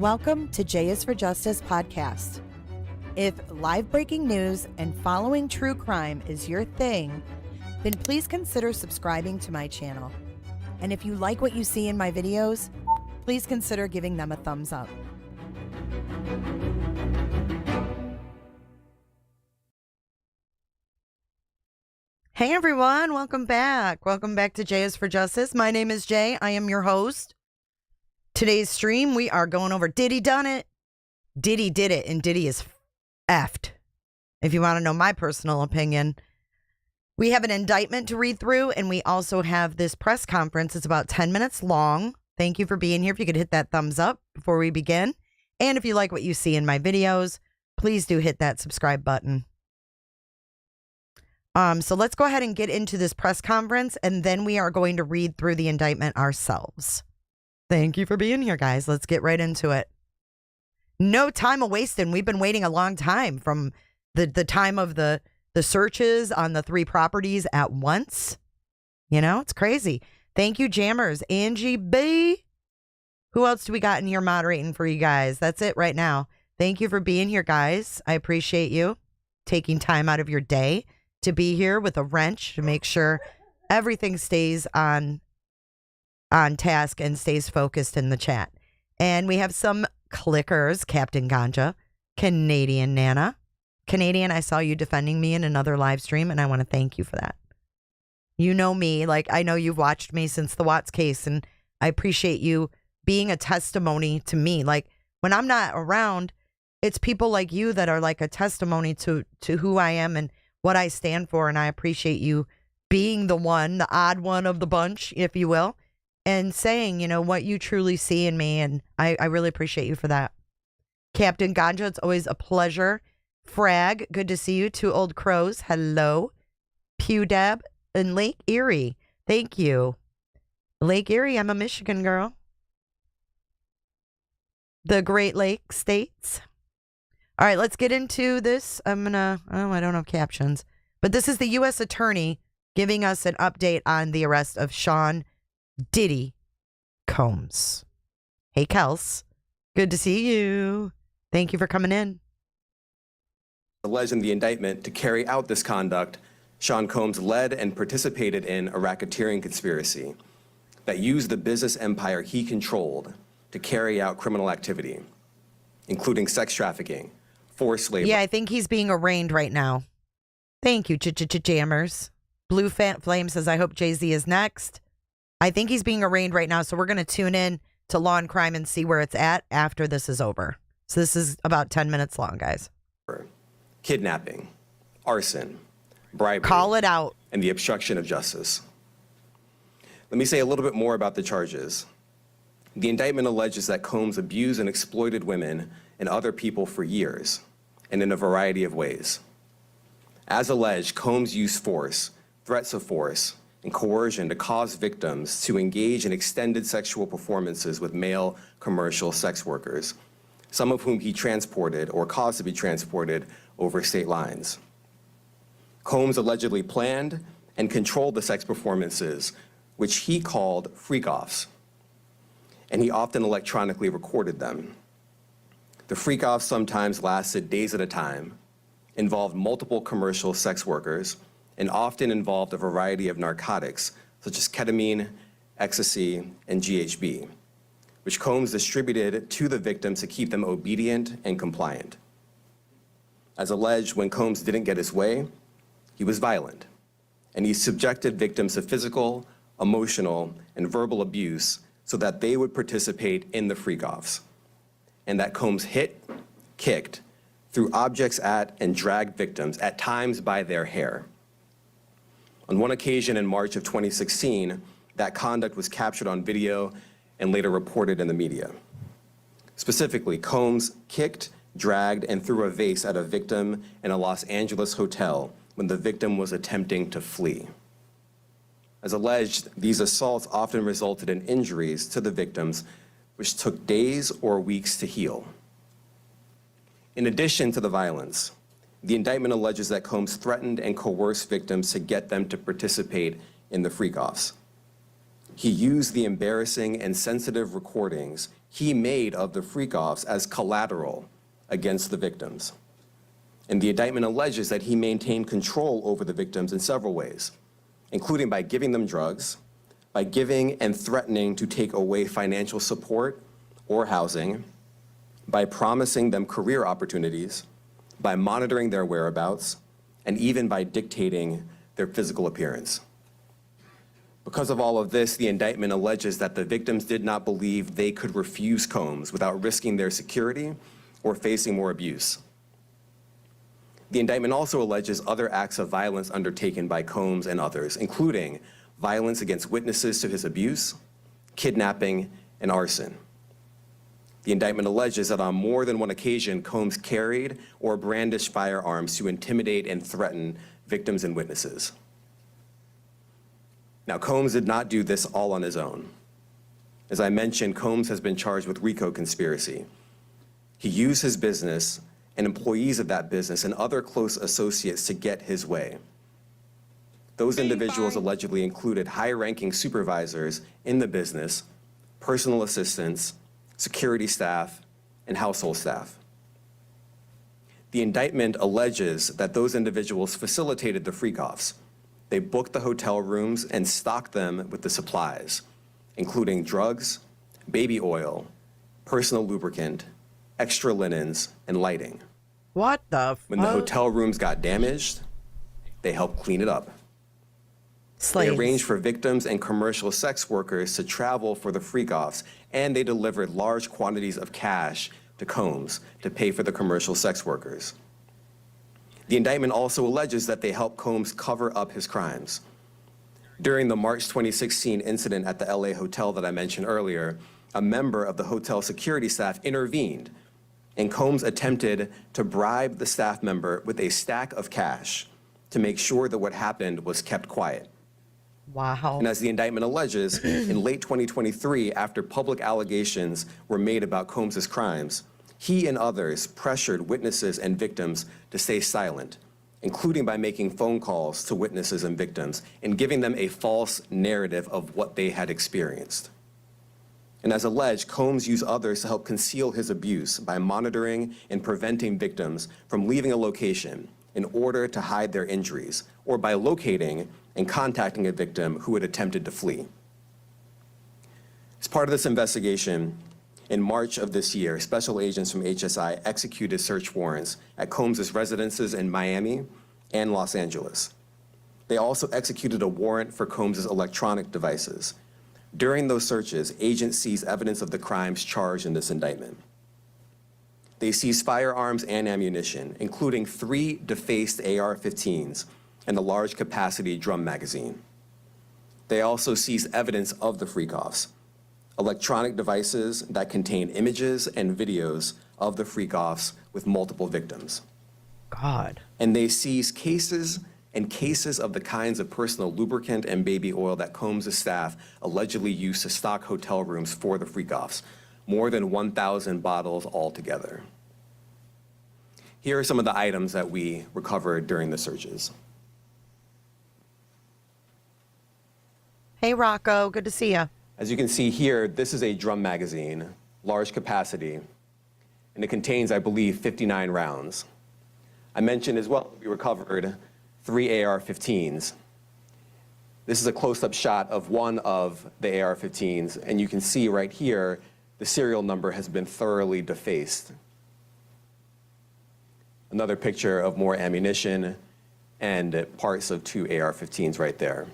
Welcome to J is for Justice podcast. If live breaking news and following true crime is your thing, then please consider subscribing to my channel. And if you like what you see in my videos, please consider giving them a thumbs up. Hey everyone, welcome back. Welcome back to J is for Justice. My name is Jay. I am your host. Today's stream, we are going over Diddy done it. Diddy did it, and Diddy is effed. If you want to know my personal opinion, we have an indictment to read through, and we also have this press conference. It's about 10 minutes long. Thank you for being here. If you could hit that thumbs up before we begin. And if you like what you see in my videos, please do hit that subscribe button. So let's go ahead and get into this press conference, and then we are going to read through the indictment ourselves. Thank you for being here, guys. Let's get right into it. No time a wasting. We've been waiting a long time from the time of the searches on the 3 properties at once. You know, it's crazy. Thank you, Jammers. Angie B. Who else do we got in here moderating for you guys? That's it right now. Thank you for being here, guys. I appreciate you taking time out of your day to be here with a wrench to make sure everything stays on task and stays focused in the chat. And we have some clickers. Captain Ganja, Canadian Nana. Canadian, I saw you defending me in another live stream, and I want to thank you for that. You know me, like I know you've watched me since the Watts case, and I appreciate you being a testimony to me. Like when I'm not around, it's people like you that are like a testimony to who I am and what I stand for, and I appreciate you being the one, the odd one of the bunch, if you will, and saying, you know, what you truly see in me. And I really appreciate you for that. Captain Ganja, it's always a pleasure. Frag, good to see you. 2 Old Crows, hello. Pew Dab and Lake Erie, thank you. Lake Erie, I'm a Michigan girl. The Great Lakes states. All right, let's get into this. I don't have captions. But this is the U.S. Attorney giving us an update on the arrest of Sean Diddy Combs. Hey, Kels. Good to see you. Thank you for coming in. Alleged in the indictment to carry out this conduct, Sean Combs led and participated in a racketeering conspiracy that used the business empire he controlled to carry out criminal activity, including sex trafficking, forced labor. Yeah, I think he's being arraigned right now. Thank you, Jammers. Blue Flame says, I hope Jay-Z is next. I think he's being arraigned right now, so we're going to tune in to Law and Crime and see where it's at after this is over. So this is about 10 minutes long, guys. Kidnapping, arson, bribery. Call it out. And the obstruction of justice. Let me say a little bit more about the charges. The indictment alleges that Combs abused and exploited women and other people for years, and in a variety of ways. As alleged, Combs used force, threats of force, and coercion to cause victims to engage in extended sexual performances with male commercial sex workers, some of whom he transported or caused to be transported over state lines. Combs allegedly planned and controlled the sex performances, which he called freak-offs, and he often electronically recorded them. The freak-offs sometimes lasted days at a time, involved multiple commercial sex workers, and often involved a variety of narcotics, such as ketamine, ecstasy, and GHB, which Combs distributed to the victims to keep them obedient and compliant. As alleged, when Combs didn't get his way, he was violent, and he subjected victims to physical, emotional, and verbal abuse so that they would participate in the freak-offs, and that Combs hit, kicked, threw objects at, and dragged victims, at times by their hair. On one occasion in March of 2016, that conduct was captured on video and later reported in the media. Specifically, Combs kicked, dragged, and threw a vase at a victim in a Los Angeles hotel when the victim was attempting to flee. As alleged, these assaults often resulted in injuries to the victims, which took days or weeks to heal. In addition to the violence, the indictment alleges that Combs threatened and coerced victims to get them to participate in the freak-offs. He used the embarrassing and sensitive recordings he made of the freak-offs as collateral against the victims. And the indictment alleges that he maintained control over the victims in several ways, including by giving them drugs, by giving and threatening to take away financial support or housing, by promising them career opportunities, by monitoring their whereabouts, and even by dictating their physical appearance. Because of all of this, the indictment alleges that the victims did not believe they could refuse Combs without risking their security or facing more abuse. The indictment also alleges other acts of violence undertaken by Combs and others, including violence against witnesses to his abuse, kidnapping, and arson. The indictment alleges that on more than one occasion, Combs carried or brandished firearms to intimidate and threaten victims and witnesses. Now, Combs did not do this all on his own. As I mentioned, Combs has been charged with RICO conspiracy. He used his business and employees of that business and other close associates to get his way. Those individuals allegedly included high-ranking supervisors in the business, personal assistants, security staff, and household staff. The indictment alleges that those individuals facilitated the freak-offs. They booked the hotel rooms and stocked them with the supplies, including drugs, baby oil, personal lubricant, extra linens, and lighting. What the fuck? When the hotel rooms got damaged, they helped clean it up. Slaves. They arranged for victims and commercial sex workers to travel for the freak-offs, and they delivered large quantities of cash to Combs to pay for the commercial sex workers. The indictment also alleges that they helped Combs cover up his crimes. During the March 2016 incident at the LA hotel that I mentioned earlier, a member of the hotel security staff intervened, and Combs attempted to bribe the staff member with a stack of cash to make sure that what happened was kept quiet. Wow. And as the indictment alleges, in late 2023, after public allegations were made about Combs' crimes, he and others pressured witnesses and victims to stay silent, including by making phone calls to witnesses and victims and giving them a false narrative of what they had experienced. And as alleged, Combs used others to help conceal his abuse by monitoring and preventing victims from leaving a location in order to hide their injuries, or by locating and contacting a victim who had attempted to flee. As part of this investigation, in March of this year, special agents from HSI executed search warrants at Combs' residences in Miami and Los Angeles. They also executed a warrant for Combs' electronic devices. During those searches, agents seized evidence of the crimes charged in this indictment. They seized firearms and ammunition, including 3 defaced AR-15s and a large capacity drum magazine. They also seized evidence of the freak-offs, electronic devices that contain images and videos of the freak-offs with multiple victims. God. And they seized cases and cases of the kinds of personal lubricant and baby oil that Combs' staff allegedly used to stock hotel rooms for the freak-offs, more than 1,000 bottles altogether. Here are some of the items that we recovered during the searches. Hey, Rocco. Good to see you. As you can see here, this is a drum magazine, large capacity, and it contains, I believe, 59 rounds. I mentioned as well, we recovered 3 AR-15s. This is a close-up shot of one of the AR-15s, and you can see right here, the serial number has been thoroughly defaced. Another picture of more ammunition and parts of 2 AR-15s right there.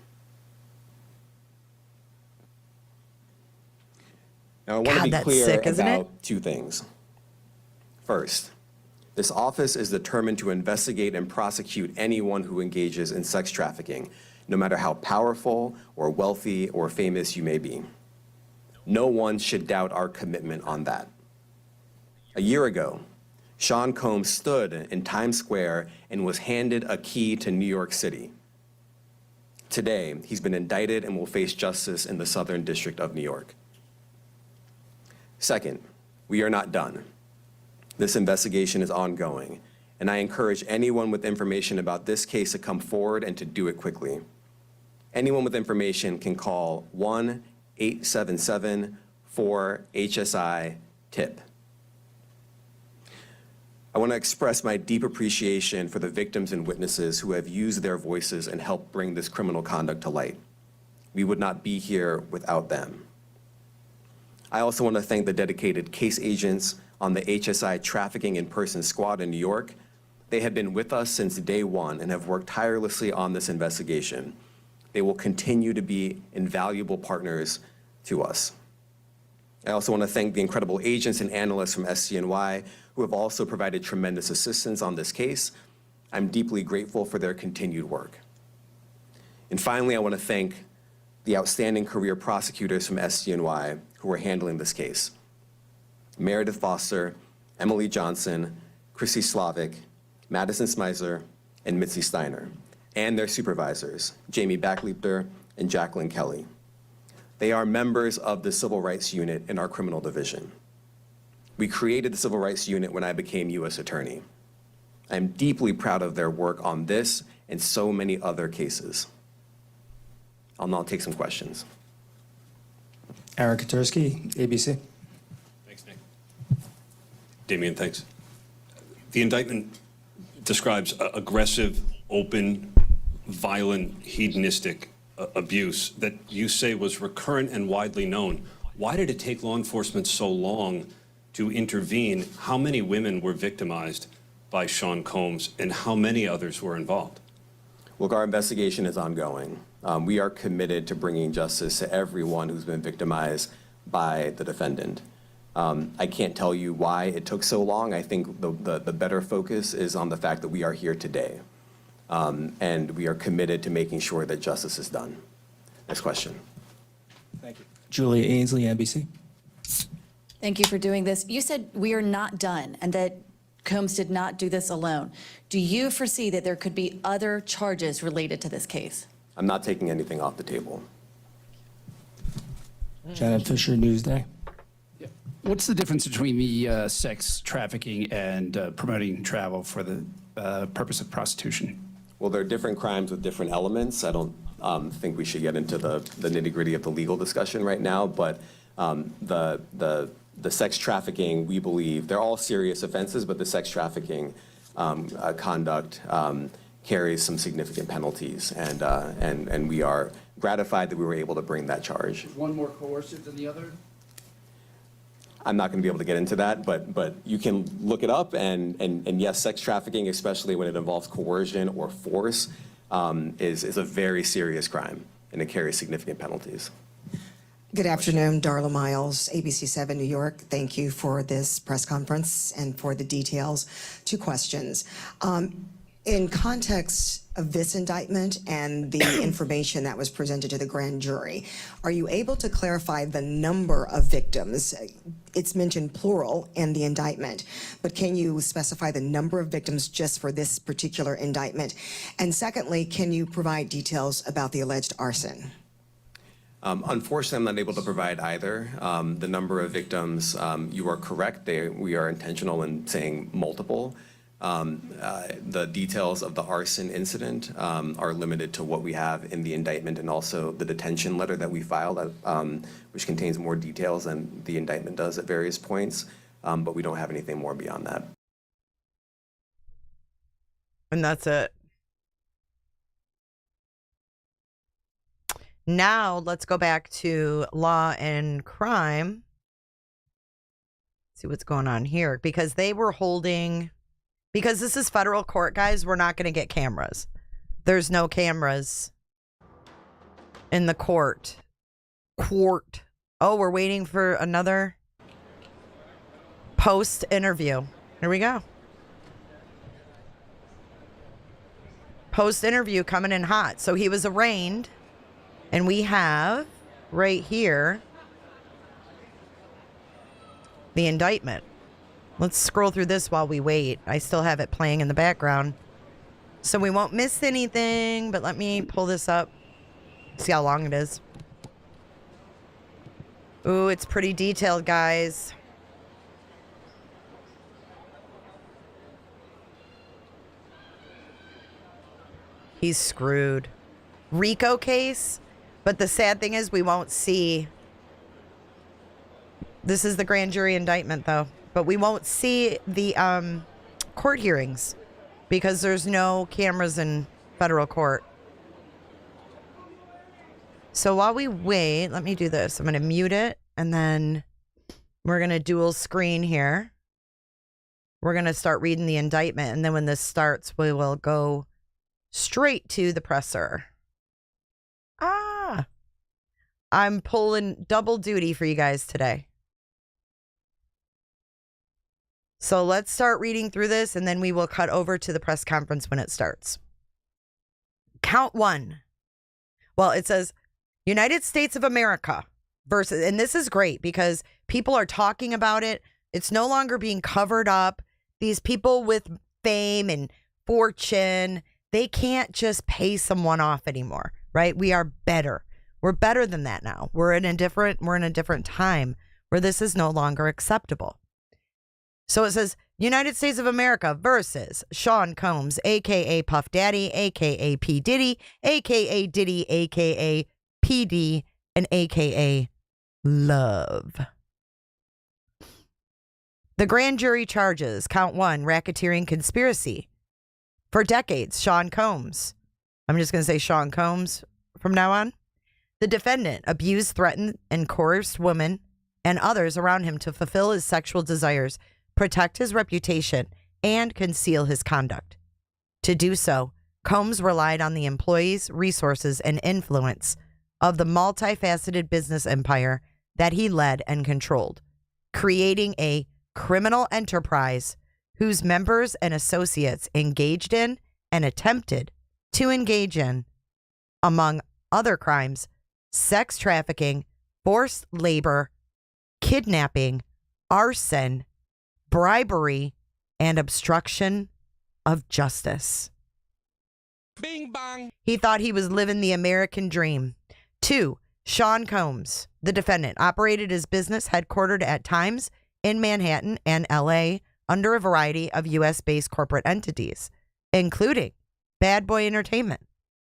Now, I want to be clear about 2 things. First, this office is determined to investigate and prosecute anyone who engages in sex trafficking, no matter how powerful or wealthy or famous you may be. No one should doubt our commitment on that. A year ago, Sean Combs stood in Times Square and was handed a key to New York City. Today, he's been indicted and will face justice in the Southern District of New York. Second, we are not done. This investigation is ongoing, and I encourage anyone with information about this case to come forward and to do it quickly. Anyone with information can call 1-877-4-HSI-TIP. I want to express my deep appreciation for the victims and witnesses who have used their voices and helped bring this criminal conduct to light. We would not be here without them. I also want to thank the dedicated case agents on the HSI Trafficking in Person Squad in New York. They have been with us since day one and have worked tirelessly on this investigation. They will continue to be invaluable partners to us. I also want to thank the incredible agents and analysts from SCNY who have also provided tremendous assistance on this case. I'm deeply grateful for their continued work. And finally, I want to thank the outstanding career prosecutors from SCNY who are handling this case. Meredith Foster, Emily Johnson, Chrissy Slavic, Madison Smeisler, and Mitzi Steiner, and their supervisors, Jamie Backleiter and Jacqueline Kelly. They are members of the Civil Rights Unit in our criminal division. We created the Civil Rights Unit when I became U.S. Attorney. I'm deeply proud of their work on this and so many other cases. I'll now take some questions. Eric Katursky, ABC. Thanks, Nick. Damian, thanks. The indictment describes aggressive, open, violent, hedonistic abuse that you say was recurrent and widely known. Why did it take law enforcement so long to intervene? How many women were victimized by Sean Combs, and how many others were involved? Look, our investigation is ongoing. We are committed to bringing justice to everyone who's been victimized by the defendant. I can't tell you why it took so long. I think the better focus is on the fact that we are here today. And we are committed to making sure that justice is done. Next question. Thank you. Julia Ainsley, NBC. Thank you for doing this. You said we are not done and that Combs did not do this alone. Do you foresee that there could be other charges related to this case? I'm not taking anything off the table. Janet Fisher, Newsday. What's the difference between the sex trafficking and promoting travel for the purpose of prostitution? Well, there are different crimes with different elements. I don't think we should get into the nitty-gritty of the legal discussion right now, but the sex trafficking, we believe, they're all serious offenses, but the sex trafficking conduct carries some significant penalties, and we are gratified that we were able to bring that charge. Is one more coercive than the other? I'm not going to be able to get into that, but you can look it up, and yes, sex trafficking, especially when it involves coercion or force, is a very serious crime, and it carries significant penalties. Good afternoon, Darla Miles, ABC 7 New York. Thank you for this press conference and for the details. 2 questions. In context of this indictment and the information that was presented to the grand jury, are you able to clarify the number of victims? It's mentioned plural in the indictment, but can you specify the number of victims just for this particular indictment? And secondly, can you provide details about the alleged arson? Unfortunately, I'm not able to provide either. The number of victims, you are correct. We are intentional in saying multiple. The details of the arson incident are limited to what we have in the indictment and also the detention letter that we filed, which contains more details than the indictment does at various points, but we don't have anything more beyond that. And that's it. Now let's go back to law and crime. See what's going on here, because they were holding, because this is federal court, guys, we're not going to get cameras. There's no cameras in the court. Oh, we're waiting for another post interview. Here we go. Post interview coming in hot. So he was arraigned, and we have right here the indictment. Let's scroll through this while we wait. I still have it playing in the background, so we won't miss anything, but let me pull this up, see how long it is. Ooh, it's pretty detailed, guys. He's screwed. RICO case, but the sad thing is we won't see. This is the grand jury indictment, though, but we won't see the court hearings because there's no cameras in federal court. So while we wait, let me do this. I'm going to mute it, and then we're going to dual screen here. We're going to start reading the indictment, and then when this starts, we will go straight to the presser. I'm pulling double duty for you guys today. So let's start reading through this, and then we will cut over to the press conference when it starts. Count one. Well, it says United States of America versus, and this is great because people are talking about it. It's no longer being covered up. These people with fame and fortune, they can't just pay someone off anymore, right? We are better. We're better than that now. We're in a different time where this is no longer acceptable. So it says United States of America versus Sean Combs, a.k.a. Puff Daddy, a.k.a. P. Diddy, a.k.a. Diddy, a.k.a. PD, and a.k.a. Love. The grand jury charges, count one, racketeering conspiracy. For decades, Sean Combs. I'm just going to say Sean Combs from now on. The defendant abused, threatened, and coerced women and others around him to fulfill his sexual desires, protect his reputation, and conceal his conduct. To do so, Combs relied on the employees, resources, and influence of the multifaceted business empire that he led and controlled, creating a criminal enterprise whose members and associates engaged in and attempted to engage in, among other crimes, sex trafficking, forced labor, kidnapping, arson, bribery, and obstruction of justice. Bing bang. He thought he was living the American dream. 2. Sean Combs, the defendant, operated his business headquartered at times in Manhattan and L.A. under a variety of U.S.-based corporate entities, including Bad Boy Entertainment,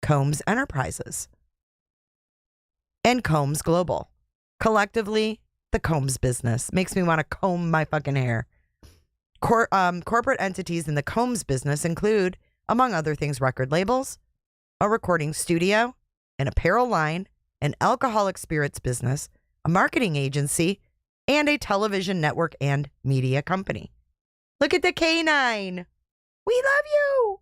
Combs Enterprises, and Combs Global. Collectively, the Combs business. Makes me want to comb my fucking hair. Corporate entities in the Combs business include, among other things, record labels, a recording studio, an apparel line, an alcoholic spirits business, a marketing agency, and a television network and media company. Look at the canine. We love you.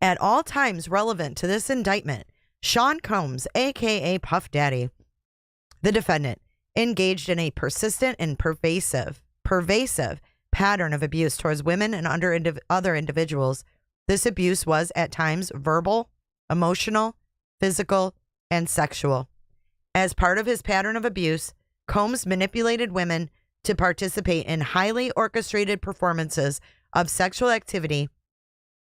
At all times relevant to this indictment, Sean Combs, a.k.a. Puff Daddy, the defendant, engaged in a persistent and pervasive pattern of abuse towards women and other individuals. This abuse was at times verbal, emotional, physical, and sexual. As part of his pattern of abuse, Combs manipulated women to participate in highly orchestrated performances of sexual activity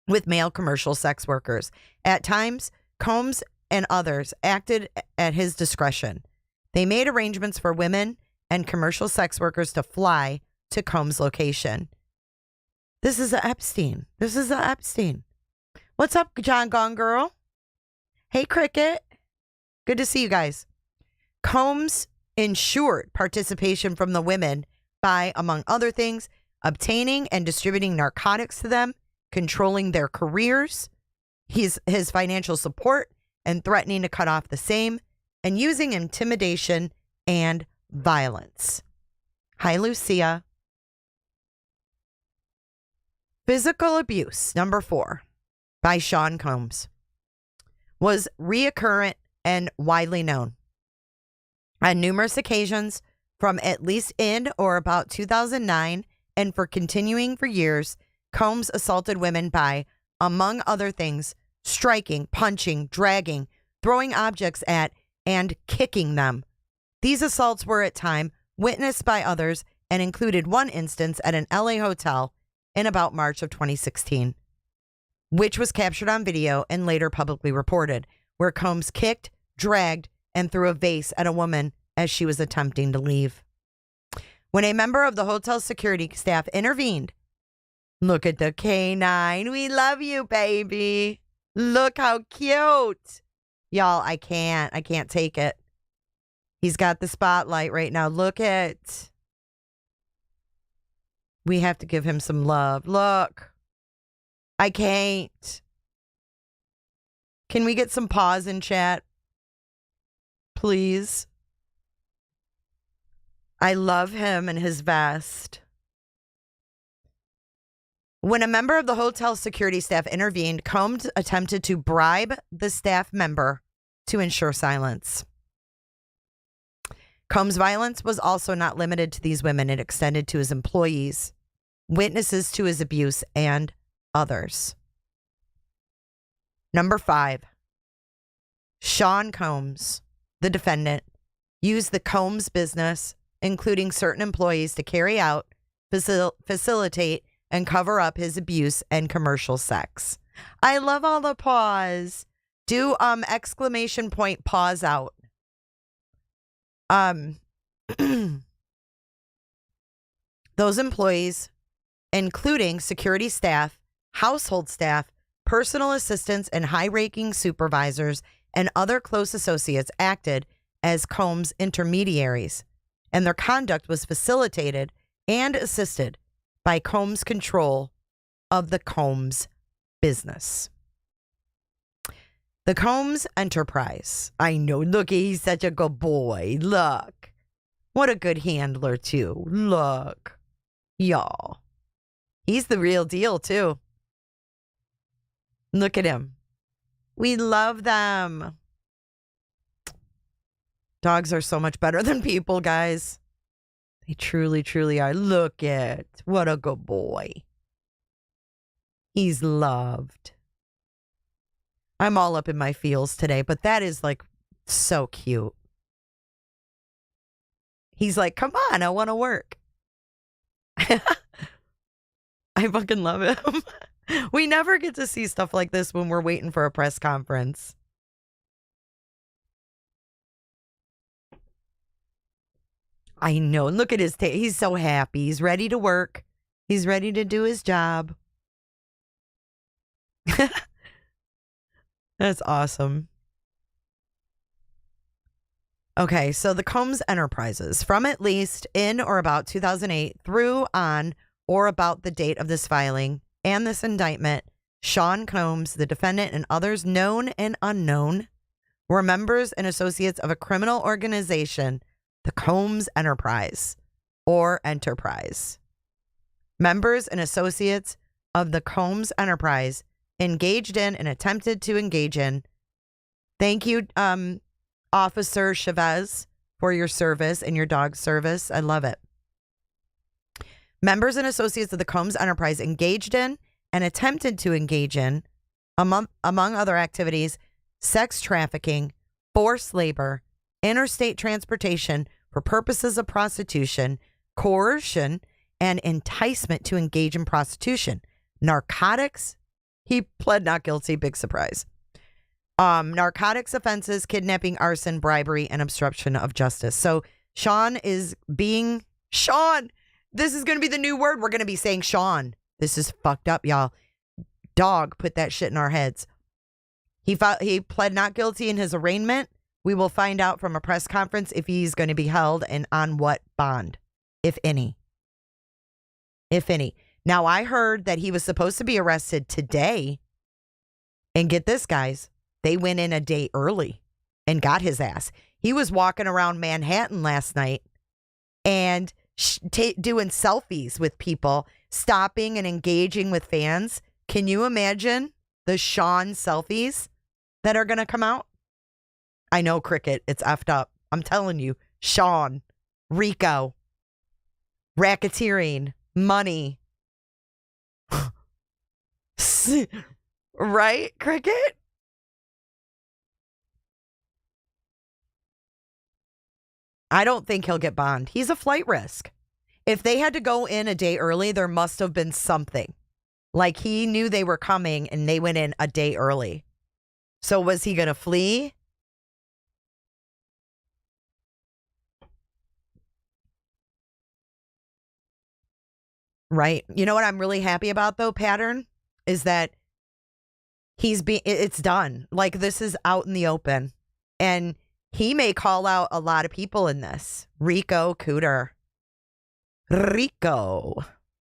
with male commercial sex workers. At times, Combs and others acted at his discretion. They made arrangements for women and commercial sex workers to fly to Combs' location. This is a Epstein. What's up, John Gone Girl? Hey, Cricket. Good to see you guys. Combs ensured participation from the women by, among other things, obtaining and distributing narcotics to them, controlling their careers, his financial support, and threatening to cut off the same, and using intimidation and violence. Hi, Lucia. Physical abuse, number 4, by Sean Combs, was reoccurrent and widely known. On numerous occasions, from at least in or about 2009, and for continuing for years, Combs assaulted women by, among other things, striking, punching, dragging, throwing objects at, and kicking them. These assaults were at time witnessed by others and included one instance at an LA hotel in about March of 2016, which was captured on video and later publicly reported, where Combs kicked, dragged, and threw a vase at a woman as she was attempting to leave. When a member of the hotel security staff intervened, look at the canine. We love you, baby. Look how cute. Y'all, I can't take it. He's got the spotlight right now. Look at. We have to give him some love. Look. I can't. Can we get some pause in chat? Please. I love him and his vest. When a member of the hotel security staff intervened, Combs attempted to bribe the staff member to ensure silence. Combs' violence was also not limited to these women. It extended to his employees, witnesses to his abuse, and others. Number 5, Sean Combs, the defendant, used the Combs business, including certain employees, to carry out, facilitate, and cover up his abuse and commercial sex. I love all the pause. Do exclamation point pause out. Those employees, including security staff, household staff, personal assistants, and high-ranking supervisors and other close associates, acted as Combs' intermediaries, and their conduct was facilitated and assisted by Combs' control of the Combs business. The Combs enterprise. I know. Look, he's such a good boy. Look. What a good handler, too. Look. Y'all. He's the real deal, too. Look at him. We love them. Dogs are so much better than people, guys. They truly, truly are. Look at. What a good boy. He's loved. I'm all up in my feels today, but that is like so cute. He's like, come on, I want to work. I fucking love him. We never get to see stuff like this when we're waiting for a press conference. I know. Look at his he's so happy. He's ready to work. He's ready to do his job. That's awesome. Okay, so the Combs enterprises, from at least in or about 2008 through on or about the date of this filing and this indictment, Sean Combs, the defendant, and others known and unknown were members and associates of a criminal organization, the Combs Enterprise, or Enterprise. Members and associates of the Combs Enterprise engaged in and attempted to engage in. Thank you, Officer Chavez, for your service and your dog service. I love it. Members and associates of the Combs Enterprise engaged in and attempted to engage in, among other activities, sex trafficking, forced labor, interstate transportation for purposes of prostitution, coercion, and enticement to engage in prostitution, narcotics. He pled not guilty. Big surprise. Narcotics offenses, kidnapping, arson, bribery, and obstruction of justice. So Sean is being Sean. This is going to be the new word. We're going to be saying Sean. This is fucked up, y'all. Dog put that shit in our heads. He pled not guilty in his arraignment. We will find out from a press conference if he's going to be held and on what bond, if any. If any. Now, I heard that he was supposed to be arrested today. And get this, guys. They went in a day early and got his ass. He was walking around Manhattan last night and doing selfies with people, stopping and engaging with fans. Can you imagine the Sean selfies that are going to come out? I know, Cricket. It's effed up. I'm telling you. Sean, Rico, racketeering, money. Right, Cricket? I don't think he'll get bond. He's a flight risk. If they had to go in a day early, there must have been something. Like he knew they were coming and they went in a day early. So was he going to flee? Right. You know what I'm really happy about though, Pattern, is that it's done. Like this is out in the open. And he may call out a lot of people in this. Rico Cooter. Rico.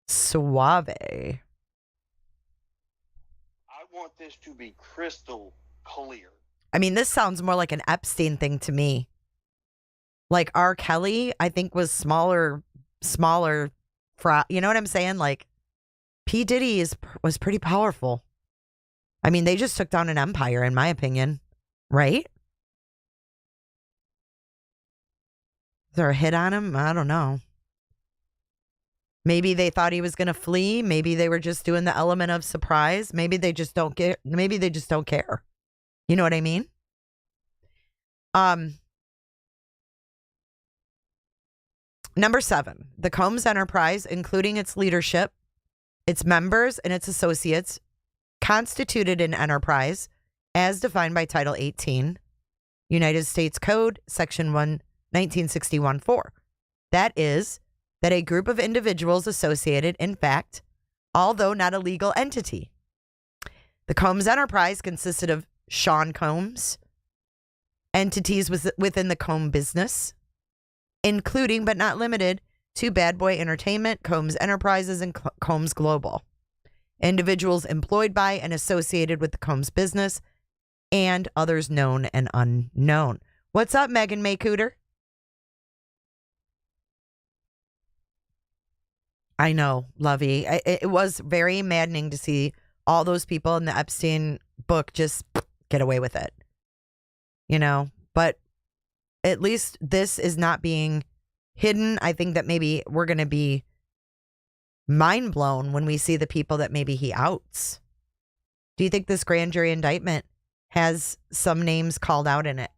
Suave. I want this to be crystal clear. I mean, this sounds more like an Epstein thing to me. Like R. Kelly, I think was smaller. You know what I'm saying? Like P. Diddy was pretty powerful. I mean, they just took down an empire, in my opinion. Right? Is there a hit on him? I don't know. Maybe they thought he was going to flee. Maybe they were just doing the element of surprise. Maybe they just don't get. Maybe they just don't care. You know what I mean? Number 7, the Combs Enterprise, including its leadership, its members, and its associates, constituted an enterprise as defined by Title 18, United States Code, Section 1961-4. That is, that a group of individuals associated, in fact, although not a legal entity. The Combs Enterprise consisted of Sean Combs, entities within the Combs business, including but not limited to Bad Boy Entertainment, Combs Enterprises, and Combs Global. Individuals employed by and associated with the Combs business, and others known and unknown. What's up, Megan Maycooter? I know, Lovey. It was very maddening to see all those people in the Epstein book just get away with it. You know, but at least this is not being hidden. I think that maybe we're going to be mind blown when we see the people that maybe he outs. Do you think this grand jury indictment has some names called out in it?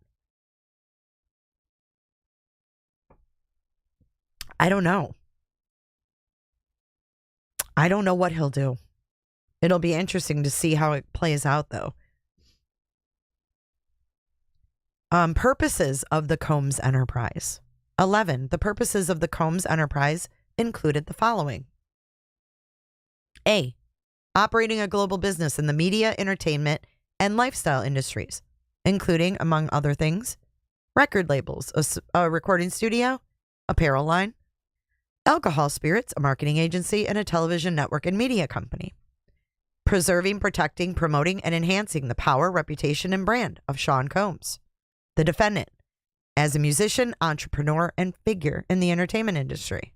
I don't know. I don't know what he'll do. It'll be interesting to see how it plays out, though. Purposes of the Combs Enterprise. 11. The purposes of the Combs Enterprise included the following. A. Operating a global business in the media, entertainment, and lifestyle industries, including, among other things, record labels, a recording studio, apparel line, alcohol, spirits, a marketing agency, and a television network and media company. Preserving, protecting, promoting, and enhancing the power, reputation, and brand of Sean Combs, the defendant, as a musician, entrepreneur, and figure in the entertainment industry.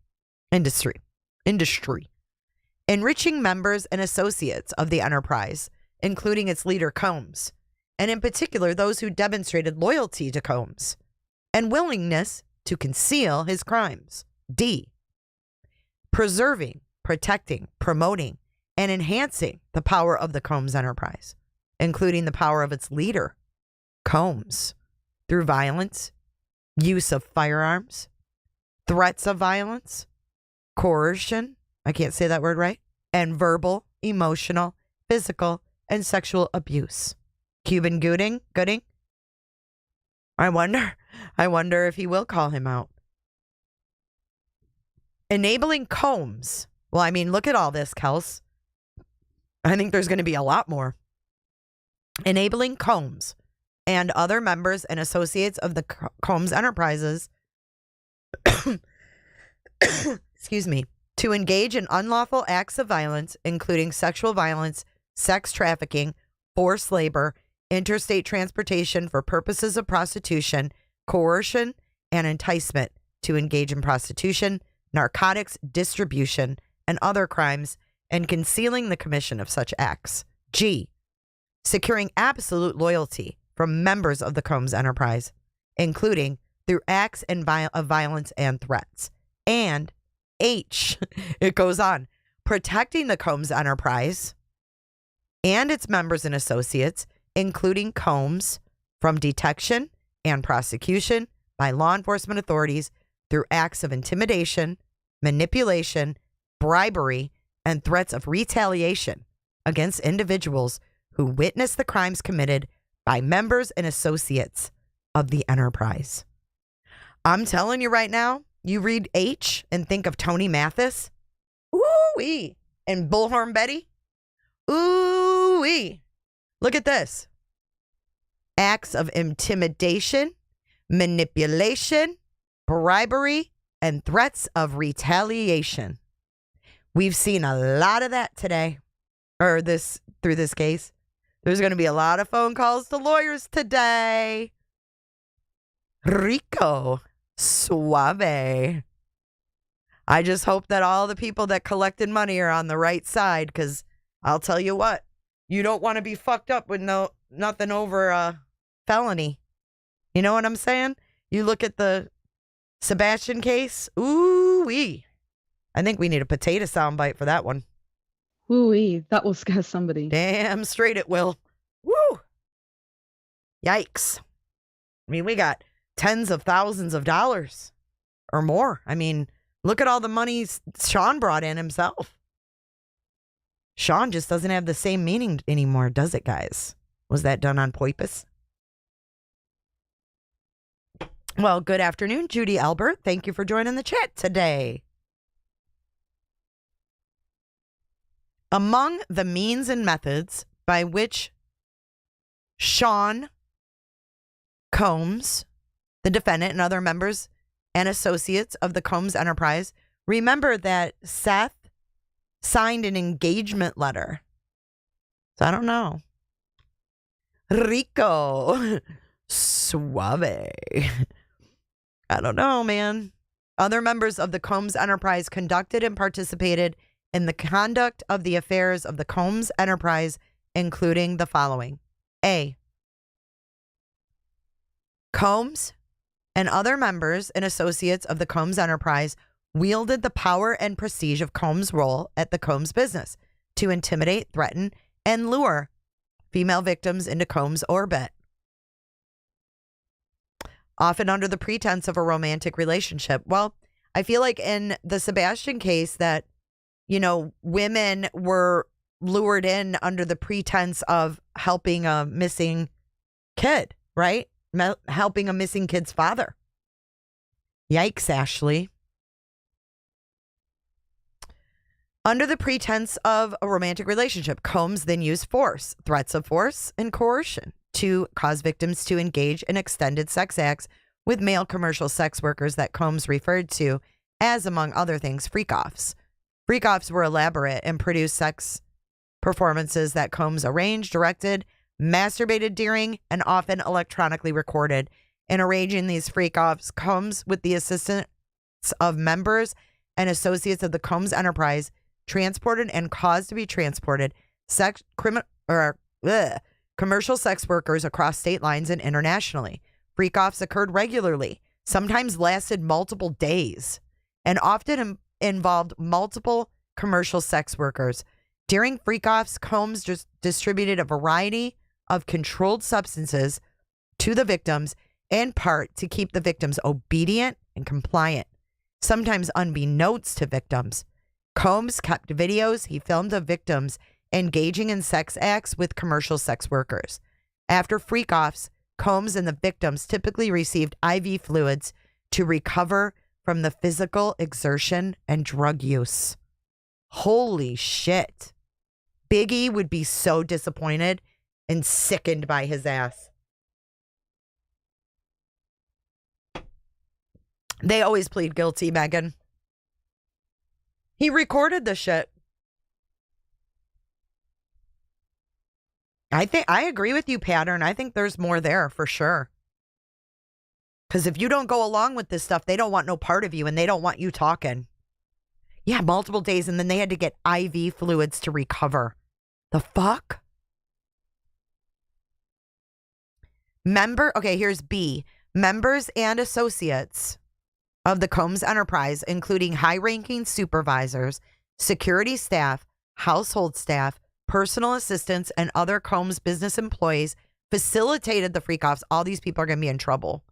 Enriching members and associates of the enterprise, including its leader Combs, and in particular those who demonstrated loyalty to Combs and willingness to conceal his crimes. D. Preserving, protecting, promoting, and enhancing the power of the Combs Enterprise, including the power of its leader, Combs, through violence, use of firearms, threats of violence, coercion, I can't say that word right, and verbal, emotional, physical, and sexual abuse. Cuban Gooding? I wonder if he will call him out. Enabling Combs. Well, I mean, look at all this, Kels. I think there's going to be a lot more. Enabling Combs and other members and associates of the Combs Enterprises, excuse me, to engage in unlawful acts of violence, including sexual violence, sex trafficking, forced labor, interstate transportation for purposes of prostitution, coercion, and enticement to engage in prostitution, narcotics distribution, and other crimes, and concealing the commission of such acts. G, securing absolute loyalty from members of the Combs Enterprise, including through acts of violence and threats. And H, it goes on, protecting the Combs Enterprise and its members and associates, including Combs, from detection and prosecution by law enforcement authorities through acts of intimidation, manipulation, bribery, and threats of retaliation against individuals who witness the crimes committed by members and associates of the enterprise. I'm telling you right now, you read H and think of Tony Mathis. Ooh-wee. And Bullhorn Betty. Ooh-wee. Look at this. Acts of intimidation, manipulation, bribery, and threats of retaliation. We've seen a lot of that today, or through this case. There's going to be a lot of phone calls to lawyers today. Rico, suave. I just hope that all the people that collected money are on the right side, because I'll tell you what, you don't want to be fucked up with nothing over a felony. You know what I'm saying? You look at the Sebastian case. Ooh-wee. I think we need a potato soundbite for that one. Ooh-wee, that will scare somebody. Damn straight it will. Woo! Yikes. I mean, we got tens of thousands of dollars or more. I mean, look at all the money Sean brought in himself. Sean just doesn't have the same meaning anymore, does it, guys? Was that done on purpose? Well, good afternoon, Judy Albert. Thank you for joining the chat today. Among the means and methods by which Sean Combs, the defendant, and other members and associates of the Combs Enterprise, remember that Seth signed an engagement letter. So I don't know. Rico, suave. I don't know, man. Other members of the Combs Enterprise conducted and participated in the conduct of the affairs of the Combs Enterprise, including the following. A, Combs and other members and associates of the Combs Enterprise wielded the power and prestige of Combs' role at the Combs business to intimidate, threaten, and lure female victims into Combs' orbit, often under the pretense of a romantic relationship. Well, I feel like in the Sebastian case that, you know, women were lured in under the pretense of helping a missing kid, right? Helping a missing kid's father. Yikes, Ashley. Under the pretense of a romantic relationship, Combs then used force, threats of force, and coercion to cause victims to engage in extended sex acts with male commercial sex workers that Combs referred to as, among other things, freak-offs. Freak-offs were elaborate and produced sex performances that Combs arranged, directed, masturbated during, and often electronically recorded. In arranging these freak-offs, Combs, with the assistance of members and associates of the Combs Enterprise, transported and caused to be transported commercial sex workers across state lines and internationally. Freak-offs occurred regularly, sometimes lasted multiple days, and often involved multiple commercial sex workers. During freak-offs, Combs just distributed a variety of controlled substances to the victims, in part to keep the victims obedient and compliant, sometimes unbeknownst to victims. Combs kept videos he filmed of victims engaging in sex acts with commercial sex workers. After freak-offs, Combs and the victims typically received IV fluids to recover from the physical exertion and drug use. Holy shit. Biggie would be so disappointed and sickened by his ass. They always plead guilty, Megan. He recorded the shit. I agree with you, Pattern. I think there's more there for sure. Because if you don't go along with this stuff, they don't want no part of you and they don't want you talking. Yeah, multiple days. And then they had to get IV fluids to recover. The fuck? Okay, here's B. Members and associates of the Combs enterprise, including high-ranking supervisors, security staff, household staff, personal assistants, and other Combs business employees, facilitated the freak-offs. All these people are going to be in trouble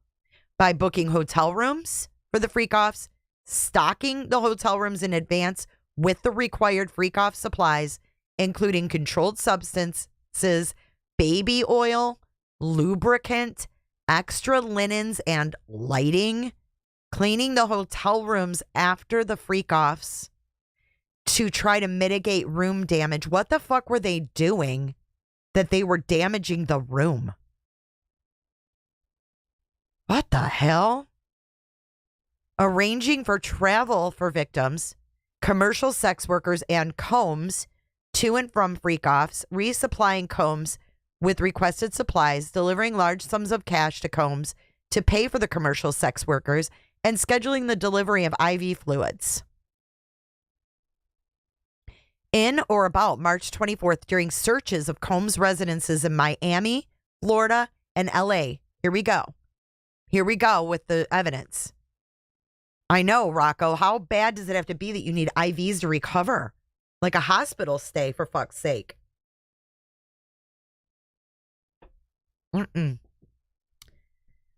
by booking hotel rooms for the freak-offs, stocking the hotel rooms in advance with the required freak-off supplies, including controlled substances, baby oil, lubricant, extra linens, and lighting, cleaning the hotel rooms after the freak-offs to try to mitigate room damage. What the fuck were they doing that they were damaging the room? What the hell? Arranging for travel for victims, commercial sex workers, and Combs to and from freak-offs, resupplying Combs with requested supplies, delivering large sums of cash to Combs to pay for the commercial sex workers, and scheduling the delivery of IV fluids. In or about March 24th, during searches of Combs' residences in Miami, Florida, and LA. Here we go. Here we go with the evidence. I know, Rocco. How bad does it have to be that you need IVs to recover? Like a hospital stay, for fuck's sake.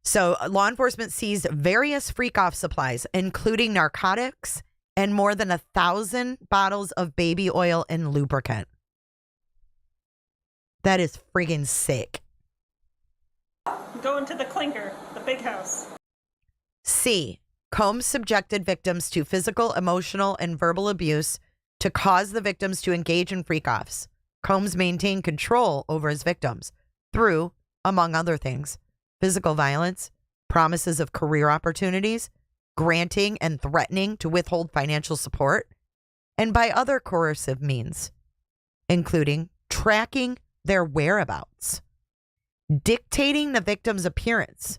So law enforcement seized various freak-off supplies, including narcotics and more than 1,000 bottles of baby oil and lubricant. That is friggin' sick. Going to the clinker, the big house. C. Combs subjected victims to physical, emotional, and verbal abuse to cause the victims to engage in freak-offs. Combs maintained control over his victims through, among other things, physical violence, promises of career opportunities, granting and threatening to withhold financial support, and by other coercive means, including tracking their whereabouts, dictating the victim's appearance,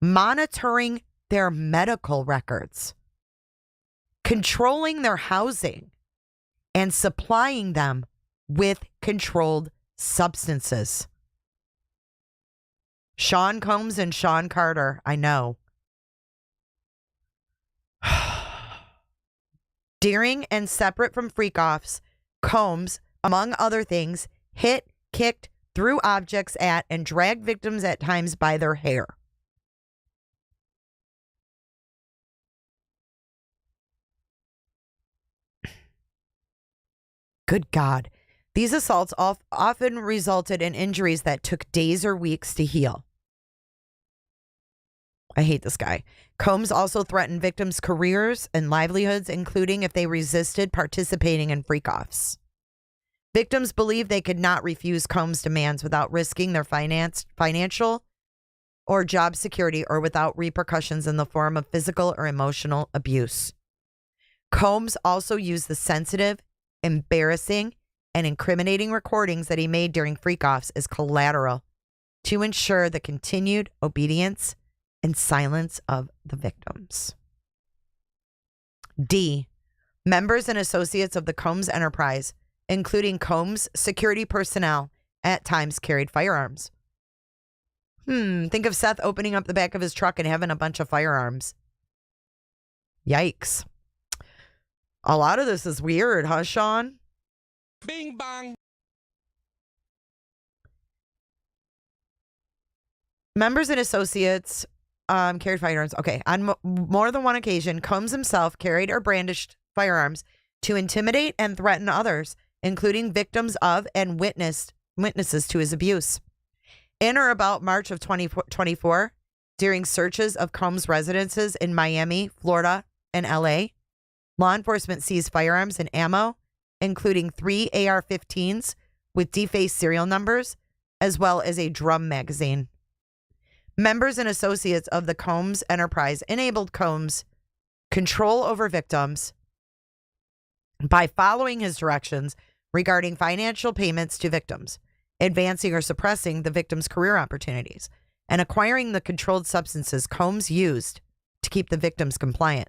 monitoring their medical records, controlling their housing, and supplying them with controlled substances. Sean Combs and Sean Carter, I know. During and separate from freak-offs, Combs, among other things, hit, kicked, threw objects at, and dragged victims at times by their hair. Good God. These assaults often resulted in injuries that took days or weeks to heal. I hate this guy. Combs also threatened victims' careers and livelihoods, including if they resisted participating in freak-offs. Victims believed they could not refuse Combs' demands without risking their financial or job security or without repercussions in the form of physical or emotional abuse. Combs also used the sensitive, embarrassing, and incriminating recordings that he made during freak-offs as collateral to ensure the continued obedience and silence of the victims. D. Members and associates of the Combs enterprise, including Combs security personnel, at times carried firearms. Think of Seth opening up the back of his truck and having a bunch of firearms. Yikes. A lot of this is weird, huh, Sean? Bing bang. Members and associates carried firearms. Okay. On more than one occasion, Combs himself carried or brandished firearms to intimidate and threaten others, including victims of and witnesses to his abuse. In or about March of 2024, during searches of Combs' residences in Miami, Florida, and LA, law enforcement seized firearms and ammo, including 3 AR-15s with defaced serial numbers, as well as a drum magazine. Members and associates of the Combs enterprise enabled Combs control over victims by following his directions regarding financial payments to victims, advancing or suppressing the victim's career opportunities, and acquiring the controlled substances Combs used to keep the victims compliant.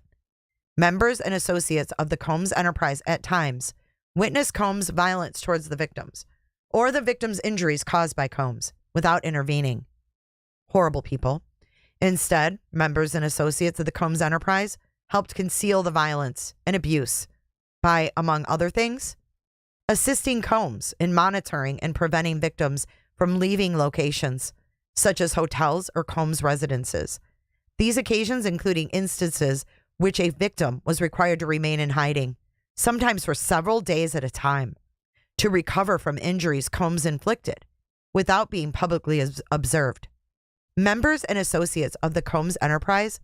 Members and associates of the Combs enterprise at times witnessed Combs' violence towards the victims or the victims' injuries caused by Combs without intervening. Horrible people. Instead, members and associates of the Combs enterprise helped conceal the violence and abuse by, among other things, assisting Combs in monitoring and preventing victims from leaving locations, such as hotels or Combs residences. These occasions including instances which a victim was required to remain in hiding, sometimes for several days at a time, to recover from injuries Combs inflicted without being publicly observed. Members and associates of the Combs enterprise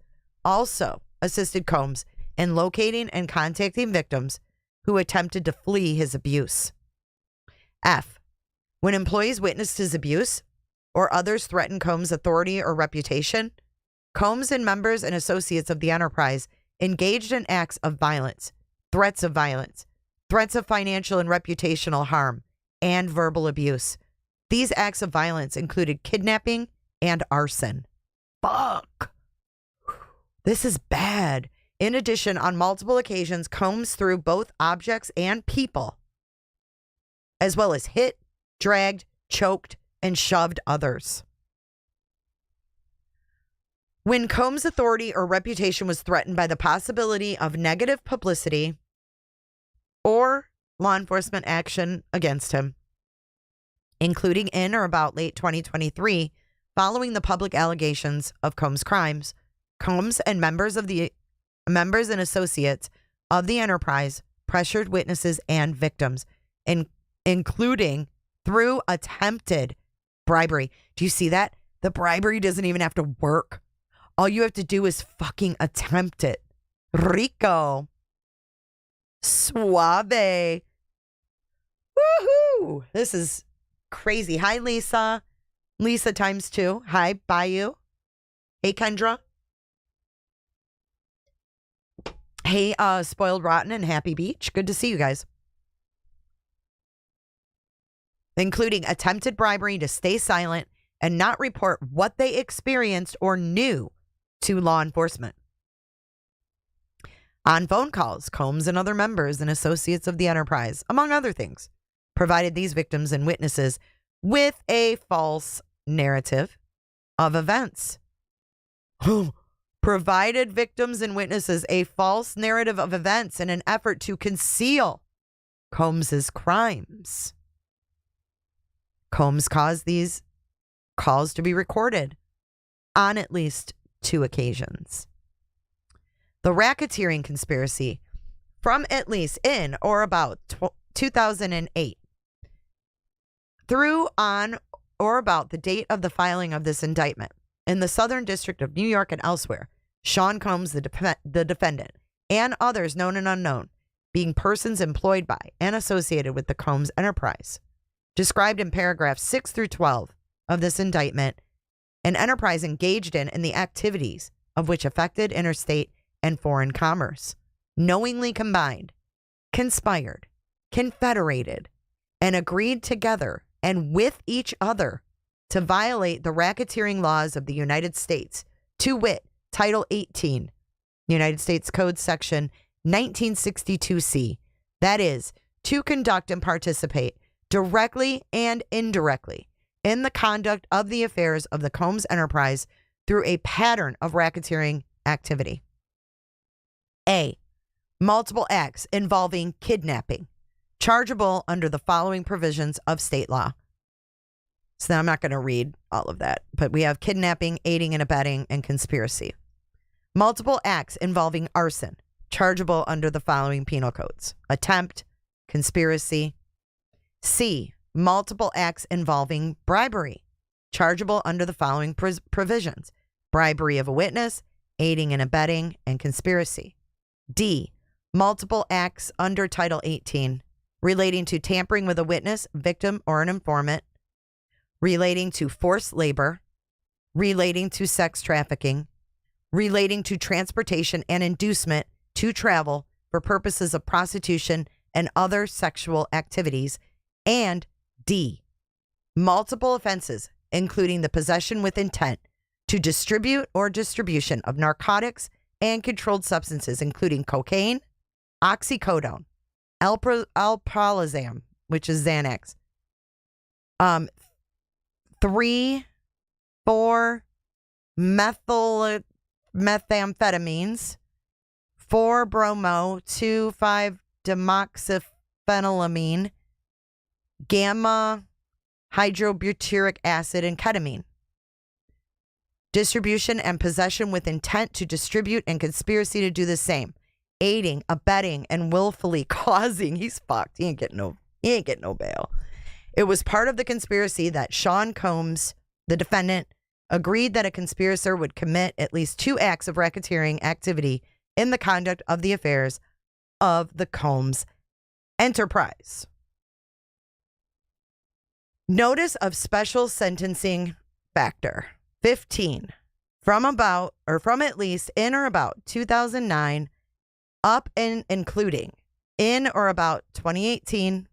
also assisted Combs in locating and contacting victims who attempted to flee his abuse. F. When employees witnessed his abuse or others threatened Combs' authority or reputation, Combs and members and associates of the enterprise engaged in acts of violence, threats of financial and reputational harm, and verbal abuse. These acts of violence included kidnapping and arson. Fuck. This is bad. In addition, on multiple occasions, Combs threw both objects and people, as well as hit, dragged, choked, and shoved others. When Combs' authority or reputation was threatened by the possibility of negative publicity or law enforcement action against him, including in or about late 2023, following the public allegations of Combs' crimes, Combs and members and associates of the enterprise pressured witnesses and victims, including through attempted bribery. Do you see that? The bribery doesn't even have to work. All you have to do is fucking attempt it. Rico. Suave. Woohoo! This is crazy. Hi, Lisa. Lisa times 2. Hi, Bayou. Hey, Kendra. Hey, Spoiled Rotten and Happy Beach. Good to see you guys. Including attempted bribery to stay silent and not report what they experienced or knew to law enforcement. On phone calls, Combs and other members and associates of the enterprise, among other things, provided these victims and witnesses with a false narrative of events. Provided victims and witnesses a false narrative of events in an effort to conceal Combs's crimes. Combs caused these calls to be recorded on at least 2 occasions. The racketeering conspiracy from at least in or about 2008 through on or about the date of the filing of this indictment in the Southern District of New York and elsewhere, Sean Combs, the defendant, and others known and unknown, being persons employed by and associated with the Combs enterprise, described in paragraphs 6 through 12 of this indictment, an enterprise engaged in the activities of which affected interstate and foreign commerce, knowingly combined, conspired, confederated, and agreed together and with each other to violate the racketeering laws of the United States, to wit, Title 18, United States Code Section 1962C, that is, to conduct and participate directly and indirectly in the conduct of the affairs of the Combs enterprise through a pattern of racketeering activity. A. Multiple acts involving kidnapping, chargeable under the following provisions of state law. So I'm not going to read all of that, but we have kidnapping, aiding and abetting, and conspiracy. Multiple acts involving arson, chargeable under the following penal codes: attempt, conspiracy. C. Multiple acts involving bribery, chargeable under the following provisions: bribery of a witness, aiding and abetting, and conspiracy. D, multiple acts under Title 18 relating to tampering with a witness, victim, or an informant, relating to forced labor, relating to sex trafficking, relating to transportation and inducement to travel for purposes of prostitution and other sexual activities, and D, multiple offenses, including the possession with intent to distribute or distribution of narcotics and controlled substances, including cocaine, oxycodone, alprazolam, which is Xanax, 3, 4 methamphetamines, 4-bromo, 2,5-demoxyphenylamine, gamma hydrobutyric acid, and ketamine. Distribution and possession with intent to distribute and conspiracy to do the same. Aiding, abetting, and willfully causing. He's fucked. He ain't getting no bail. It was part of the conspiracy that Sean Combs, the defendant, agreed that a conspirator would commit at least 2 acts of racketeering activity in the conduct of the affairs of the Combs enterprise. Notice of special sentencing factor 15, from at least in or about 2009 up and including in or about 2018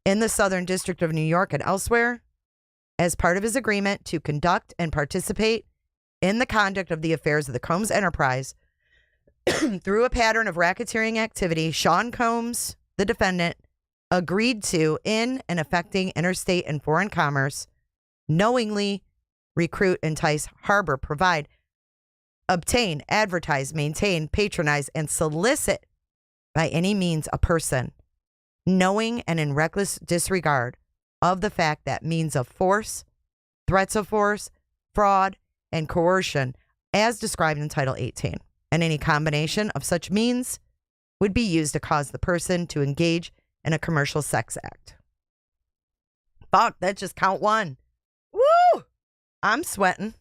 in the Southern District of New York and elsewhere, as part of his agreement to conduct and participate in the conduct of the affairs of the Combs enterprise through a pattern of racketeering activity. Sean Combs, the defendant, agreed to, in and affecting interstate and foreign commerce, knowingly recruit, entice, harbor, provide, obtain, advertise, maintain, patronize, and solicit by any means a person, knowing and in reckless disregard of the fact that means of force, threats of force, fraud, and coercion, as described in Title 18, and any combination of such means would be used to cause the person to engage in a commercial sex act. Fuck, that's just count 1. Woo! I'm sweating.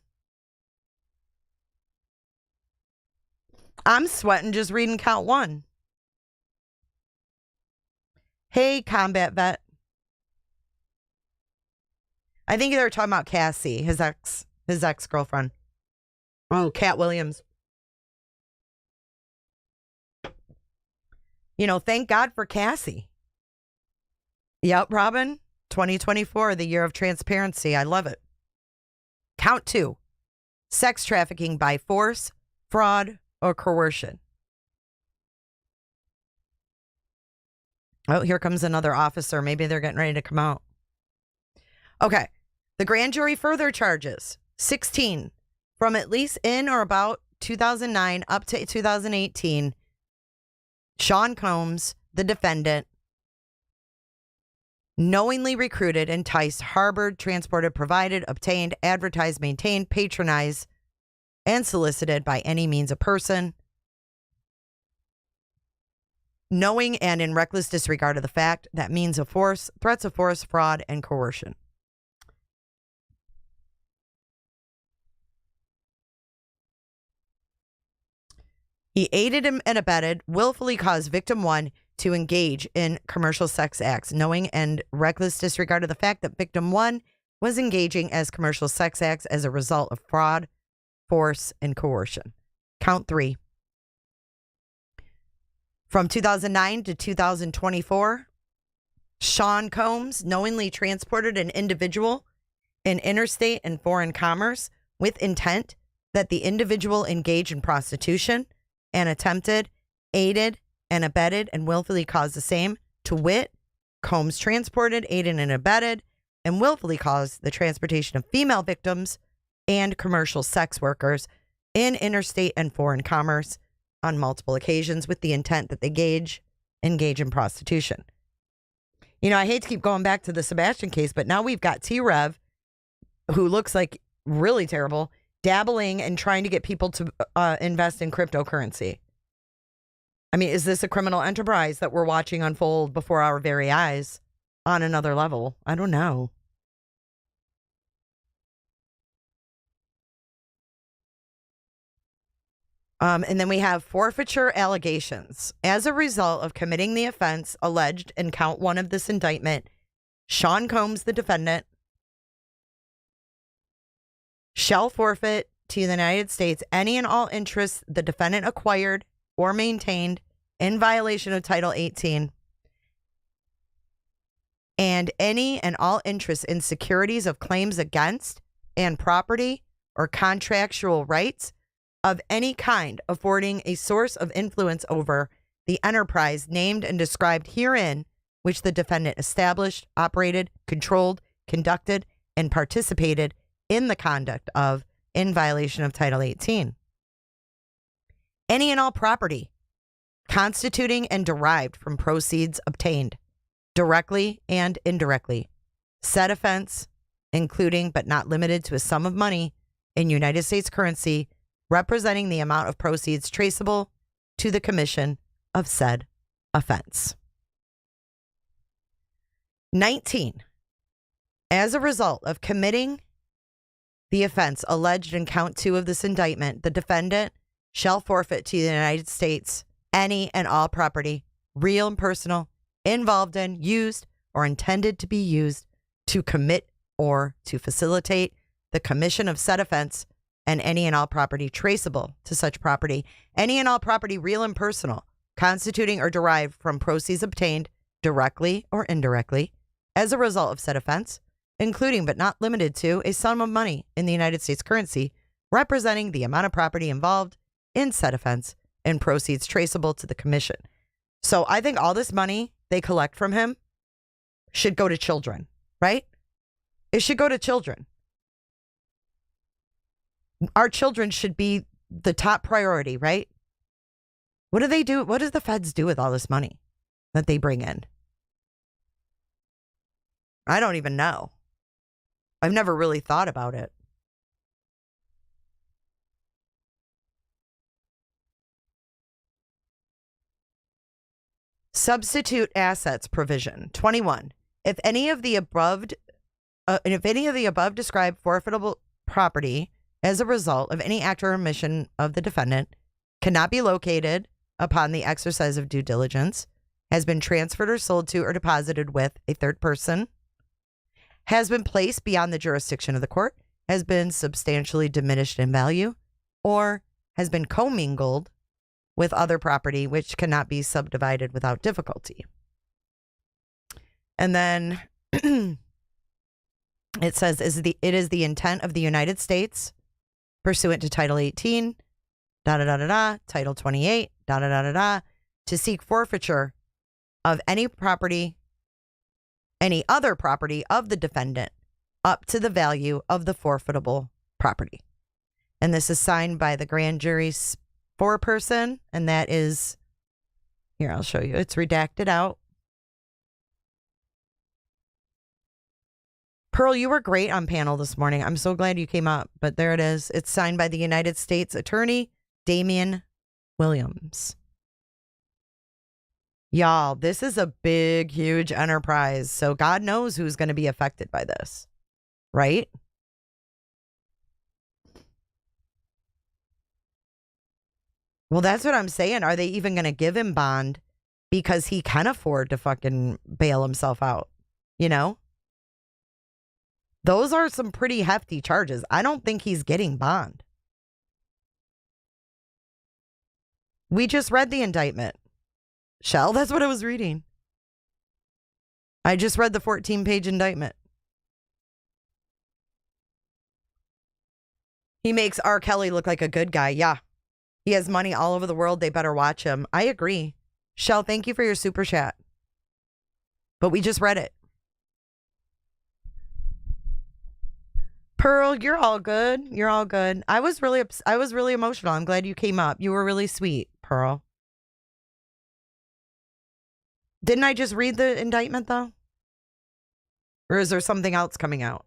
I'm sweating just reading count 1. Hey, combat vet. I think they were talking about Cassie, his ex-girlfriend. Oh, Cat Williams. You know, thank God for Cassie. Yep, Robin. 2024, the year of transparency. I love it. Count 2. Sex trafficking by force, fraud, or coercion. Oh, here comes another officer. Maybe they're getting ready to come out. Okay. The grand jury further charges 16 from at least in or about 2009 up to 2018. Sean Combs, the defendant, knowingly recruited, enticed, harbored, transported, provided, obtained, advertised, maintained, patronized, and solicited by any means a person, knowing and in reckless disregard of the fact that means of force, threats of force, fraud, and coercion. He aided and abetted, willfully caused victim 1 to engage in commercial sex acts, knowing and reckless disregard of the fact that victim 1 was engaging as commercial sex acts as a result of fraud, force, and coercion. Count 3. From 2009 to 2024, Sean Combs knowingly transported an individual in interstate and foreign commerce with intent that the individual engage in prostitution and attempted, aided, and abetted, and willfully caused the same, to wit, Combs transported, aided, and abetted, and willfully caused the transportation of female victims and commercial sex workers in interstate and foreign commerce on multiple occasions with the intent that they engage in prostitution. You know, I hate to keep going back to the Sebastian case, but now we've got T-Rev, who looks like really terrible, dabbling and trying to get people to invest in cryptocurrency. I mean, is this a criminal enterprise that we're watching unfold before our very eyes on another level? I don't know. And then we have forfeiture allegations. As a result of committing the offense alleged in count 1 of this indictment, Sean Combs, the defendant, shall forfeit to the United States any and all interests the defendant acquired or maintained in violation of Title 18, and any and all interests in securities of claims against and property or contractual rights of any kind affording a source of influence over the enterprise named and described herein, which the defendant established, operated, controlled, conducted, and participated in the conduct of in violation of Title 18. Any and all property constituting and derived from proceeds obtained directly and indirectly. Said offense, including but not limited to a sum of money in United States currency representing the amount of proceeds traceable to the commission of said offense. 19. As a result of committing the offense alleged in count 2 of this indictment, the defendant shall forfeit to the United States any and all property, real and personal, involved in, used, or intended to be used to commit or to facilitate the commission of said offense, and any and all property traceable to such property, any and all property real and personal, constituting or derived from proceeds obtained directly or indirectly as a result of said offense, including but not limited to a sum of money in the United States currency representing the amount of property involved in said offense and proceeds traceable to the commission. So I think all this money they collect from him should go to children, right? It should go to children. Our children should be the top priority, right? What do they do? What does the feds do with all this money that they bring in? I don't even know. I've never really thought about it. Substitute assets provision 21. If any of the above described forfeitable property as a result of any act or omission of the defendant cannot be located upon the exercise of due diligence, has been transferred or sold to or deposited with a third person, has been placed beyond the jurisdiction of the court, has been substantially diminished in value, or has been commingled with other property which cannot be subdivided without difficulty. And then it says, it is the intent of the United States pursuant to Title 18, Title 28, to seek forfeiture of any property, any other property of the defendant up to the value of the forfeitable property. And this is signed by the grand jury's foreperson, and that is, here, I'll show you. It's redacted out. Pearl, you were great on panel this morning. I'm so glad you came up, but there it is. It's signed by the United States Attorney, Damian Williams. Y'all, this is a big, huge enterprise. So God knows who's going to be affected by this, right? Well, that's what I'm saying. Are they even going to give him bond because he can afford to fucking bail himself out? You know? Those are some pretty hefty charges. I don't think he's getting bond. We just read the indictment. Shell, that's what I was reading. I just read the 14-page indictment. He makes R. Kelly look like a good guy. Yeah. He has money all over the world. They better watch him. I agree. Shell, thank you for your super chat. But we just read it. Pearl, you're all good. You're all good. I was really emotional. I'm glad you came up. You were really sweet, Pearl. Didn't I just read the indictment, though? Or is there something else coming out?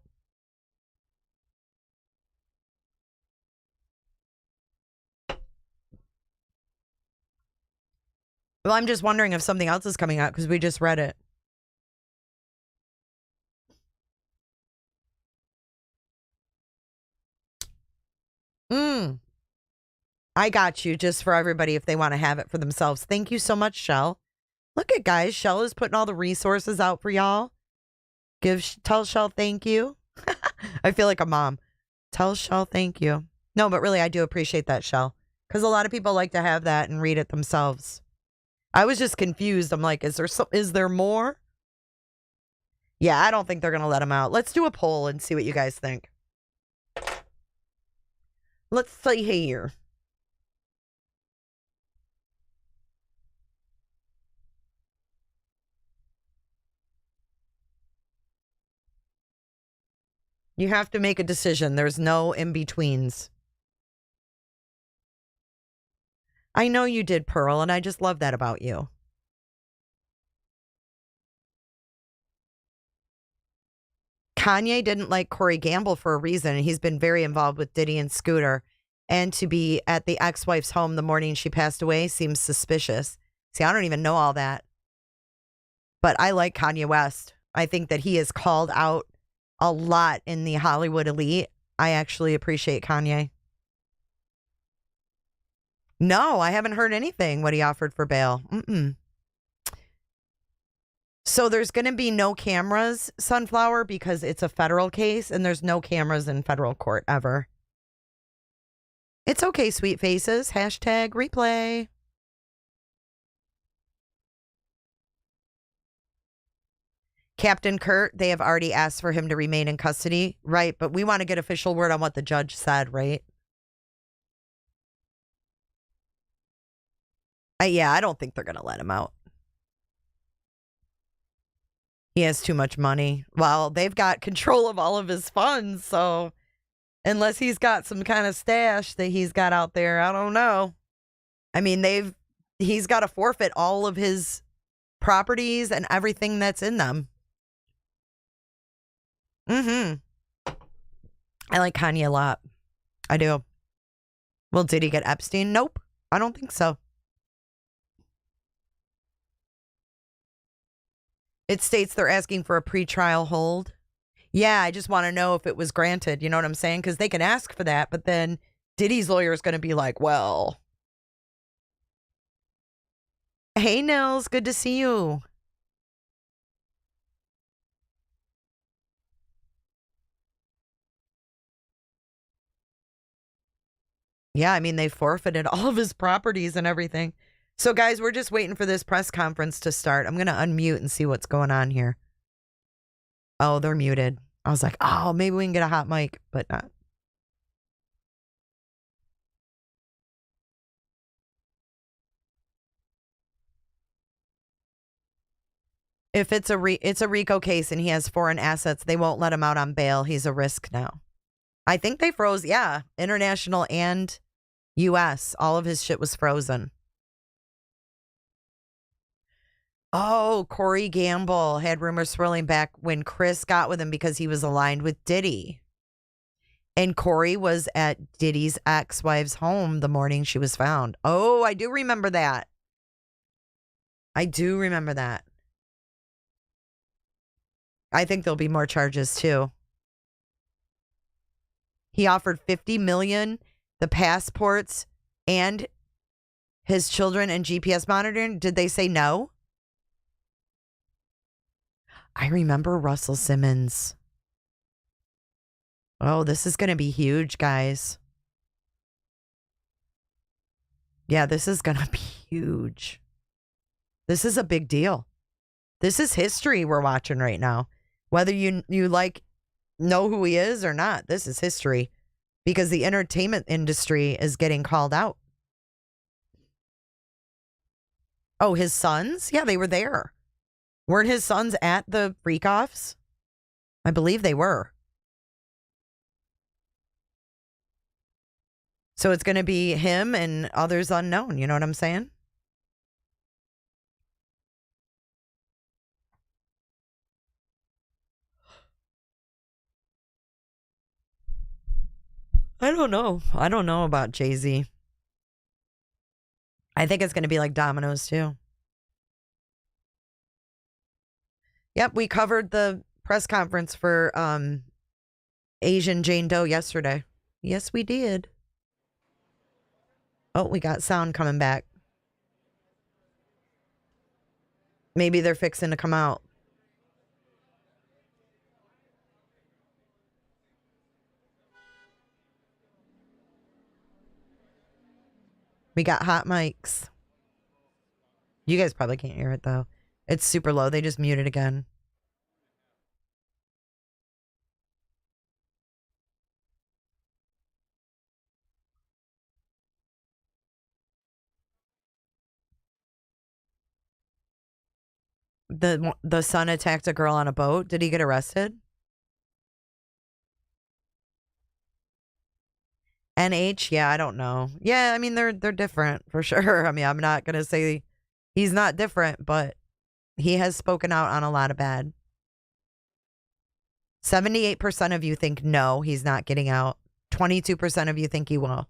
Well, I'm just wondering if something else is coming out because we just read it. I got you, just for everybody if they want to have it for themselves. Thank you so much, Shell. Look at guys, Shell is putting all the resources out for y'all. Tell Shell thank you. I feel like a mom. Tell Shell thank you. No, but really, I do appreciate that, Shell, because a lot of people like to have that and read it themselves. I was just confused. I'm like, is there more? Yeah, I don't think they're gonna let him out. Let's do a poll and see what you guys think. Let's see here. You have to make a decision. There's no in-betweens. I know you did, Pearl, and I just love that about you. Kanye didn't like Corey Gamble for a reason. He's been very involved with Diddy and Scooter. And to be at the ex-wife's home the morning she passed away seems suspicious. See, I don't even know all that. But I like Kanye West. I think that he is called out a lot in the Hollywood elite. I actually appreciate Kanye. No, I haven't heard anything what he offered for bail. So there's going to be no cameras, Sunflower, because it's a federal case and there's no cameras in federal court ever. It's okay, sweet faces. Hashtag replay. Captain Kurt, they have already asked for him to remain in custody. Right, but we want to get official word on what the judge said, right? Yeah, I don't think they're going to let him out. He has too much money. Well, they've got control of all of his funds, so unless he's got some kind of stash that he's got out there, I don't know. I mean, he's got to forfeit all of his properties and everything that's in them. I like Kanye a lot. I do. Well, did he get Epstein? Nope. I don't think so. It states they're asking for a pretrial hold. Yeah, I just want to know if it was granted. You know what I'm saying? Because they can ask for that, but then Diddy's lawyer is going to be like, well. Hey, Nils. Good to see you. Yeah, I mean, they forfeited all of his properties and everything. So, guys, we're just waiting for this press conference to start. I'm going to unmute and see what's going on here. Oh, they're muted. I was like, oh, maybe we can get a hot mic, but not. If it's a RICO case and he has foreign assets, they won't let him out on bail. He's a risk now. I think they froze, yeah, international and U.S. All of his shit was frozen. Oh, Corey Gamble had rumors swirling back when Chris got with him because he was aligned with Diddy. And Corey was at Diddy's ex-wife's home the morning she was found. Oh, I do remember that. I do remember that. I think there'll be more charges too. He offered $50 million, the passports, and his children and GPS monitoring. Did they say no? I remember Russell Simmons. Oh, this is going to be huge, guys. Yeah, this is going to be huge. This is a big deal. This is history we're watching right now. Whether you know who he is or not, this is history. Because the entertainment industry is getting called out. Oh, his sons? Yeah, they were there. Weren't his sons at the freak-offs? I believe they were. So it's going to be him and others unknown. You know what I'm saying? I don't know. I don't know about Jay-Z. I think it's going to be like Domino's too. Yep, we covered the press conference for Asian Jane Doe yesterday. Yes, we did. Oh, we got sound coming back. Maybe they're fixing to come out. We got hot mics. You guys probably can't hear it though. It's super low. They just muted again. The son attacked a girl on a boat. Did he get arrested? NH? Yeah, I don't know. Yeah, I mean they're different for sure. I mean, I'm not gonna say he's not different, but he has spoken out on a lot of bad. 78% of you think no, he's not getting out. 22% of you think he will.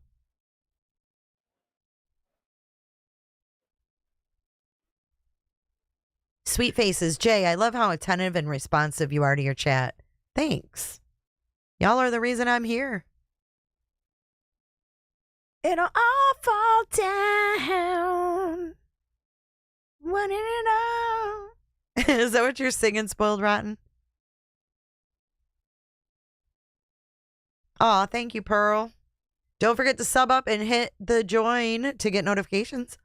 Sweet faces. Jay, I love how attentive and responsive you are to your chat. Thanks. Y'all are the reason I'm here. It'll all fall down. When it all. Is that what you're singing, Spoiled Rotten? Aw, thank you, Pearl. Don't forget to sub up and hit the join to get notifications.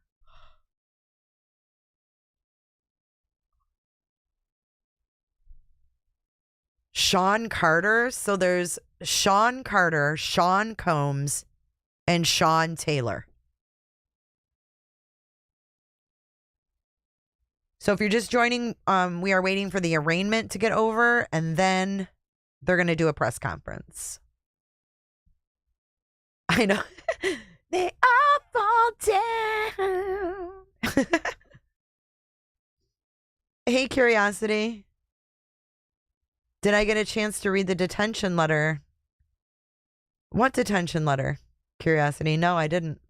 Sean Carter. So there's Sean Carter, Sean Combs, and Sean Taylor. So if you're just joining, we are waiting for the arraignment to get over, and then they're going to do a press conference. I know. They all fall down. Hey, Curiosity. Did I get a chance to read the detention letter? What detention letter? Curiosity. No, I didn't.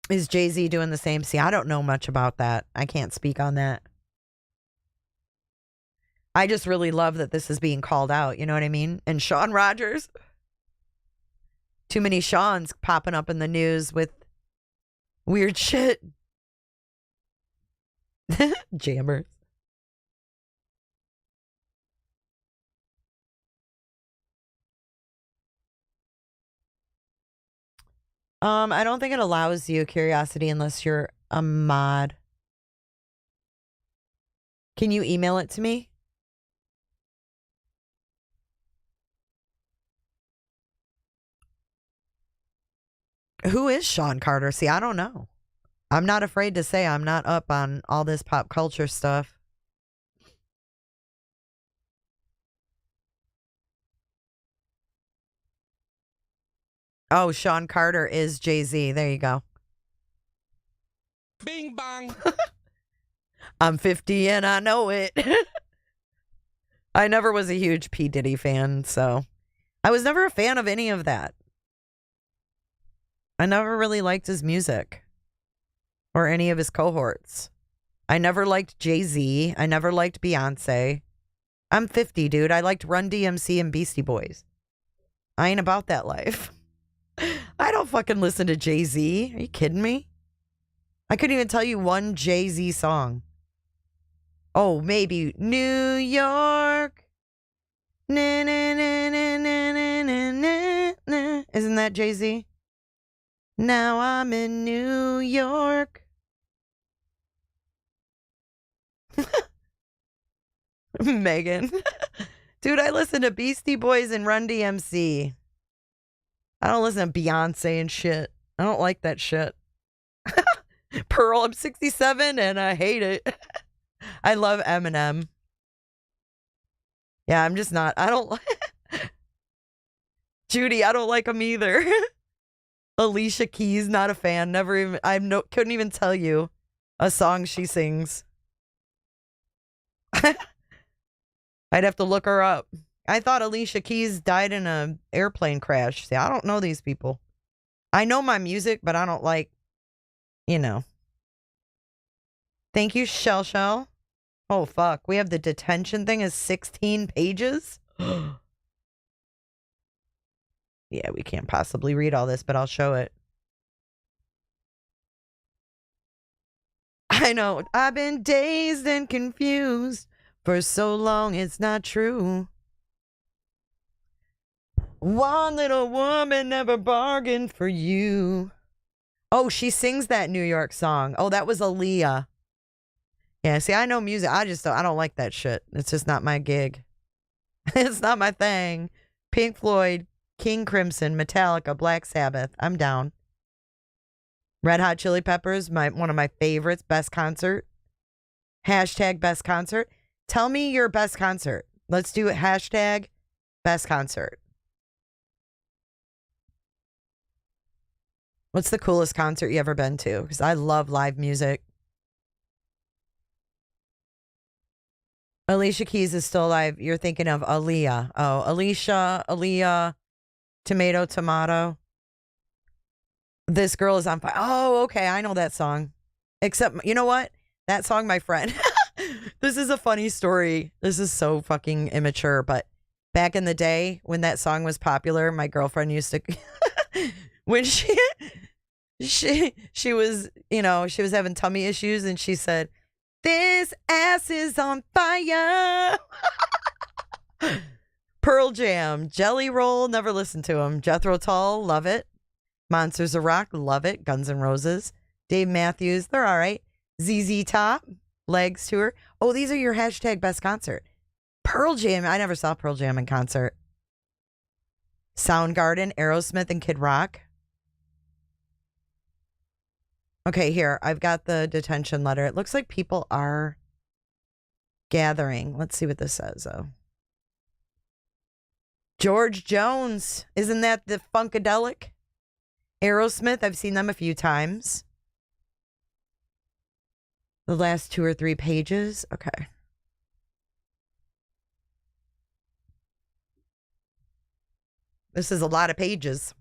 Is Jay-Z doing the same? See, I don't know much about that. I can't speak on that. I just really love that this is being called out. You know what I mean? And Shawn Rogers. Too many Shawns popping up in the news with weird shit. Jammers. I don't think it allows you Curiosity unless you're a mod. Can you email it to me? Who is Sean Carter? See, I don't know. I'm not afraid to say I'm not up on all this pop culture stuff. Oh, Sean Carter is Jay-Z. There you go. Bing bang. I'm 50 and I know it. I never was a huge P. Diddy fan, so I was never a fan of any of that. I never really liked his music or any of his cohorts. I never liked Jay-Z. I never liked Beyonce. I'm 50, dude. I liked Run DMC and Beastie Boys. I ain't about that life. I don't fucking listen to Jay-Z. Are you kidding me? I couldn't even tell you one Jay-Z song. Oh, maybe New York. Na, na, na, na, na, na, na, na. Isn't that Jay-Z? Now I'm in New York. Megan. Dude, I listen to Beastie Boys and Run DMC. I don't listen to Beyonce and shit. I don't like that shit. Pearl, I'm 67 and I hate it. I love Eminem. Yeah, I'm just not. I don't like Judy, I don't like him either. Alicia Keys, not a fan. Never even couldn't even tell you a song she sings. I'd have to look her up. I thought Alicia Keys died in an airplane crash. See, I don't know these people. I know my music, but I don't like, you know. Thank you, Shell Shell. Oh, fuck. We have the detention thing is 16 pages? Yeah, we can't possibly read all this, but I'll show it. I know. I've been dazed and confused for so long, it's not true. One little woman never bargained for you. Oh, she sings that New York song. Oh, that was Aaliyah. Yeah, see, I know music. I don't like that shit. It's just not my gig. It's not my thing. Pink Floyd, King Crimson, Metallica, Black Sabbath. I'm down. Red Hot Chili Peppers, one of my favorites. Best concert. Hashtag best concert. Tell me your best concert. Let's do it. Hashtag best concert. What's the coolest concert you ever been to? Because I love live music. Alicia Keys is still alive. You're thinking of Aaliyah. Oh, Alicia, Aaliyah, tomato. This girl is on fire. Oh, okay. I know that song. Except, you know what? That song, my friend. This is a funny story. This is so fucking immature. But back in the day when that song was popular, my girlfriend used to, when she was, she was having tummy issues and she said, "This ass is on fire." Pearl Jam, Jelly Roll, never listened to him. Jethro Tull, love it. Monsters of Rock, love it. Guns N' Roses. Dave Matthews, they're all right. ZZ Top, Legs Tour. Oh, these are your hashtag best concert. Pearl Jam, I never saw Pearl Jam in concert. Soundgarden, Aerosmith, and Kid Rock. Okay, here, I've got the detention letter. It looks like people are gathering. Let's see what this says, though. George Jones, isn't that the Funkadelic? Aerosmith, I've seen them a few times. The last 2 or 3 pages. Okay. This is a lot of pages.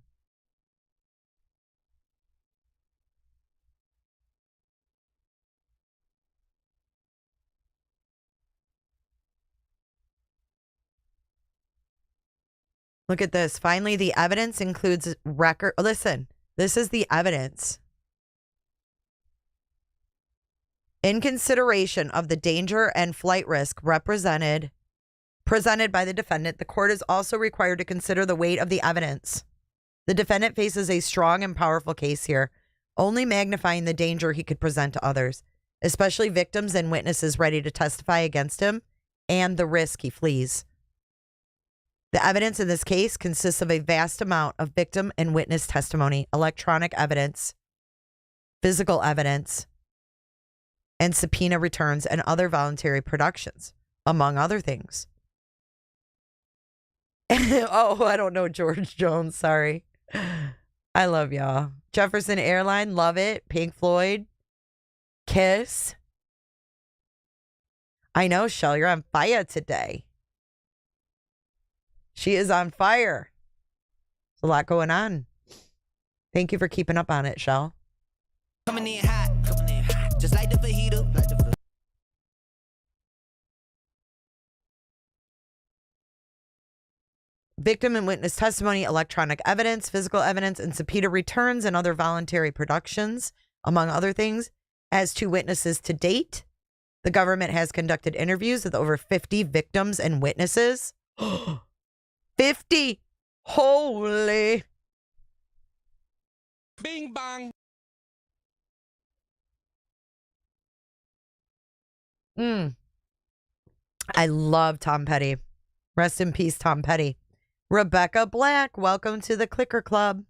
Look at this. Finally, the evidence includes record. Listen, this is the evidence. In consideration of the danger and flight risk presented by the defendant, the court is also required to consider the weight of the evidence. The defendant faces a strong and powerful case here, only magnifying the danger he could present to others, especially victims and witnesses ready to testify against him, and the risk he flees. The evidence in this case consists of a vast amount of victim and witness testimony, electronic evidence, physical evidence, and subpoena returns and other voluntary productions, among other things. Oh, I don't know George Jones, sorry. I love y'all. Jefferson Airline, love it. Pink Floyd, Kiss. I know, Shell, you're on fire today. She is on fire. There's a lot going on. Thank you for keeping up on it, Shell. Coming in hot, just like the fajita. Victim and witness testimony, electronic evidence, physical evidence, and subpoena returns and other voluntary productions, among other things. As to witnesses to date, the government has conducted interviews with over 50 victims and witnesses. 50! Holy! Bing bang. I love Tom Petty. Rest in peace, Tom Petty. Rebecca Black, welcome to the Clicker Club.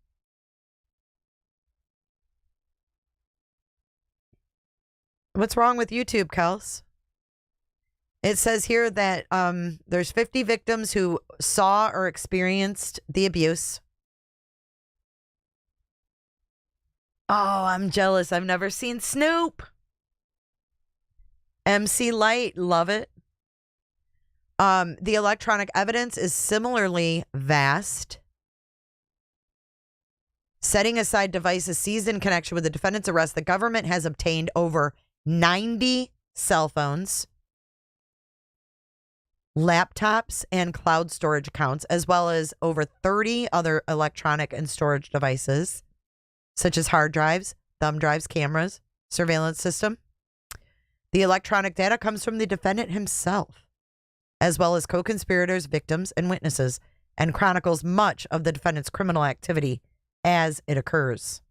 What's wrong with YouTube, Kels? It says here that there's 50 victims who saw or experienced the abuse. Oh, I'm jealous. I've never seen Snoop. MC Light, love it. The electronic evidence is similarly vast. Setting aside devices seized in connection with the defendant's arrest, the government has obtained over 90 cell phones, laptops, and cloud storage accounts, as well as over 30 other electronic and storage devices, such as hard drives, thumb drives, cameras, surveillance system. The electronic data comes from the defendant himself, as well as co-conspirators, victims, and witnesses, and chronicles much of the defendant's criminal activity as it occurs.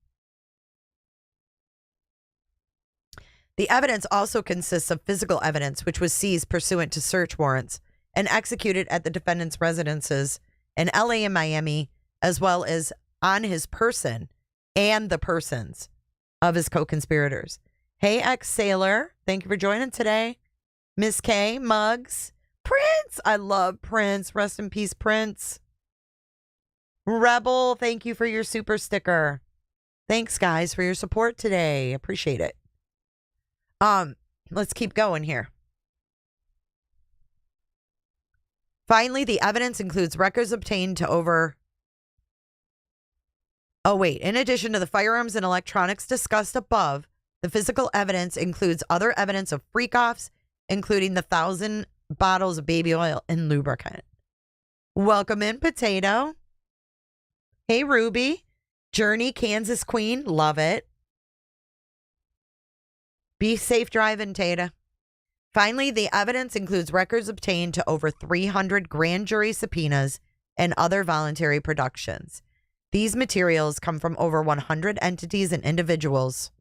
The evidence also consists of physical evidence, which was seized pursuant to search warrants and executed at the defendant's residences in LA and Miami, as well as on his person and the persons of his co-conspirators. Hey, ex-sailor, thank you for joining today. Miss K, Muggs, Prince, I love Prince. Rest in peace, Prince. Rebel, thank you for your super sticker. Thanks, guys, for your support today. Appreciate it. Let's keep going here. Finally, the evidence includes records obtained to over... Oh, wait. In addition to the firearms and electronics discussed above, the physical evidence includes other evidence of freak-offs, including the 1,000 bottles of baby oil and lubricant. Welcome in, Potato. Hey, Ruby. Journey, Kansas Queen. Love it. Be safe driving, Tata. Finally, the evidence includes records obtained to over 300 grand jury subpoenas and other voluntary productions. These materials come from over 100 entities and individuals,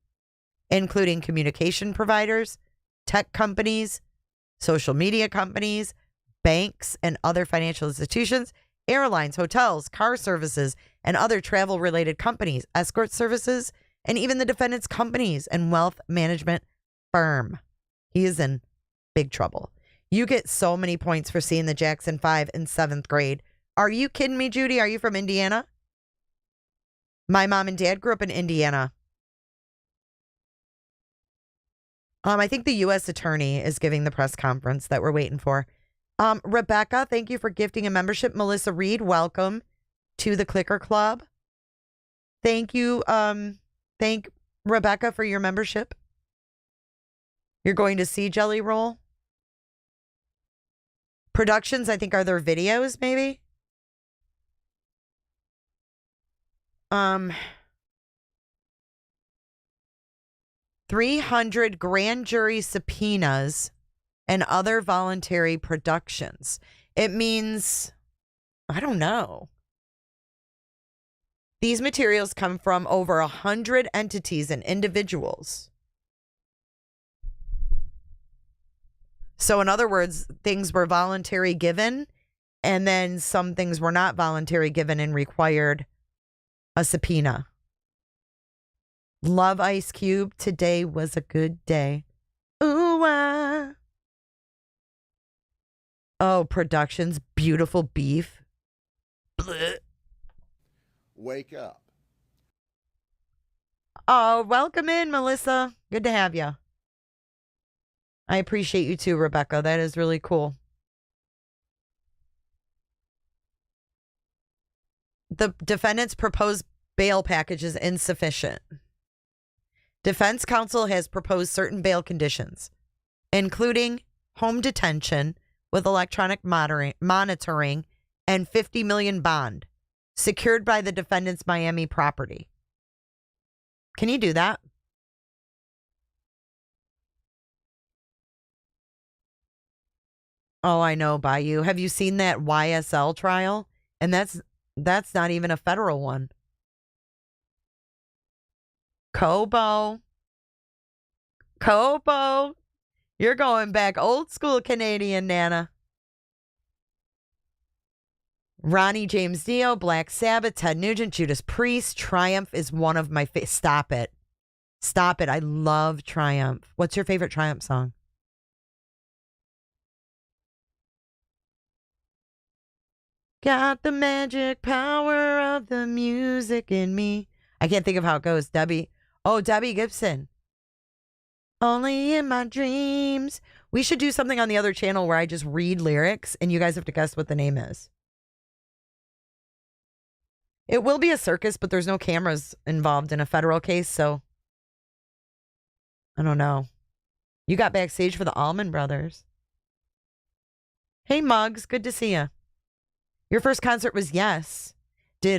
including communication providers, tech companies, social media companies, banks and other financial institutions, airlines, hotels, car services, and other travel-related companies, escort services, and even the defendant's companies and wealth management firm. He is in big trouble. You get so many points for seeing the Jackson 5 in 7th grade. Are you kidding me, Judy? Are you from Indiana? My mom and dad grew up in Indiana. I think the U.S. attorney is giving the press conference that we're waiting for. Rebecca, thank you for gifting a membership. Melissa Reed, welcome to the Clicker Club. Thank you. Thank Rebecca for your membership. You're going to see Jelly Roll. Productions, I think, are their videos, maybe? 300 grand jury subpoenas and other voluntary productions. It means, I don't know. These materials come from over 100 entities and individuals. So in other words, things were voluntary given, and then some things were not voluntary given and required a subpoena. Love Ice Cube. Today was a good day. Ooh, ah. Oh, Productions. Beautiful Beef. Blech. Wake up. Oh, welcome in, Melissa. Good to have you. I appreciate you too, Rebecca. That is really cool. The defendant's proposed bail package is insufficient. Defense counsel has proposed certain bail conditions, including home detention with electronic monitoring and $50 million bond secured by the defendant's Miami property. Can you do that? Oh, I know, Bayou. Have you seen that YSL trial? And that's not even a federal one. Kobo. You're going back old school Canadian, Nana. Ronnie James Dio, Black Sabbath, Ted Nugent, Judas Priest. Triumph is one of my favorite. Stop it. Stop it. I love Triumph. What's your favorite Triumph song? Got the magic power of the music in me. I can't think of how it goes. Debbie. Oh, Debbie Gibson. Only in my dreams. We should do something on the other channel where I just read lyrics and you guys have to guess what the name is. It will be a circus, but there's no cameras involved in a federal case, so I don't know. You got backstage for the Allman Brothers. Hey, Muggs. Good to see you. Your first concert was Yes. What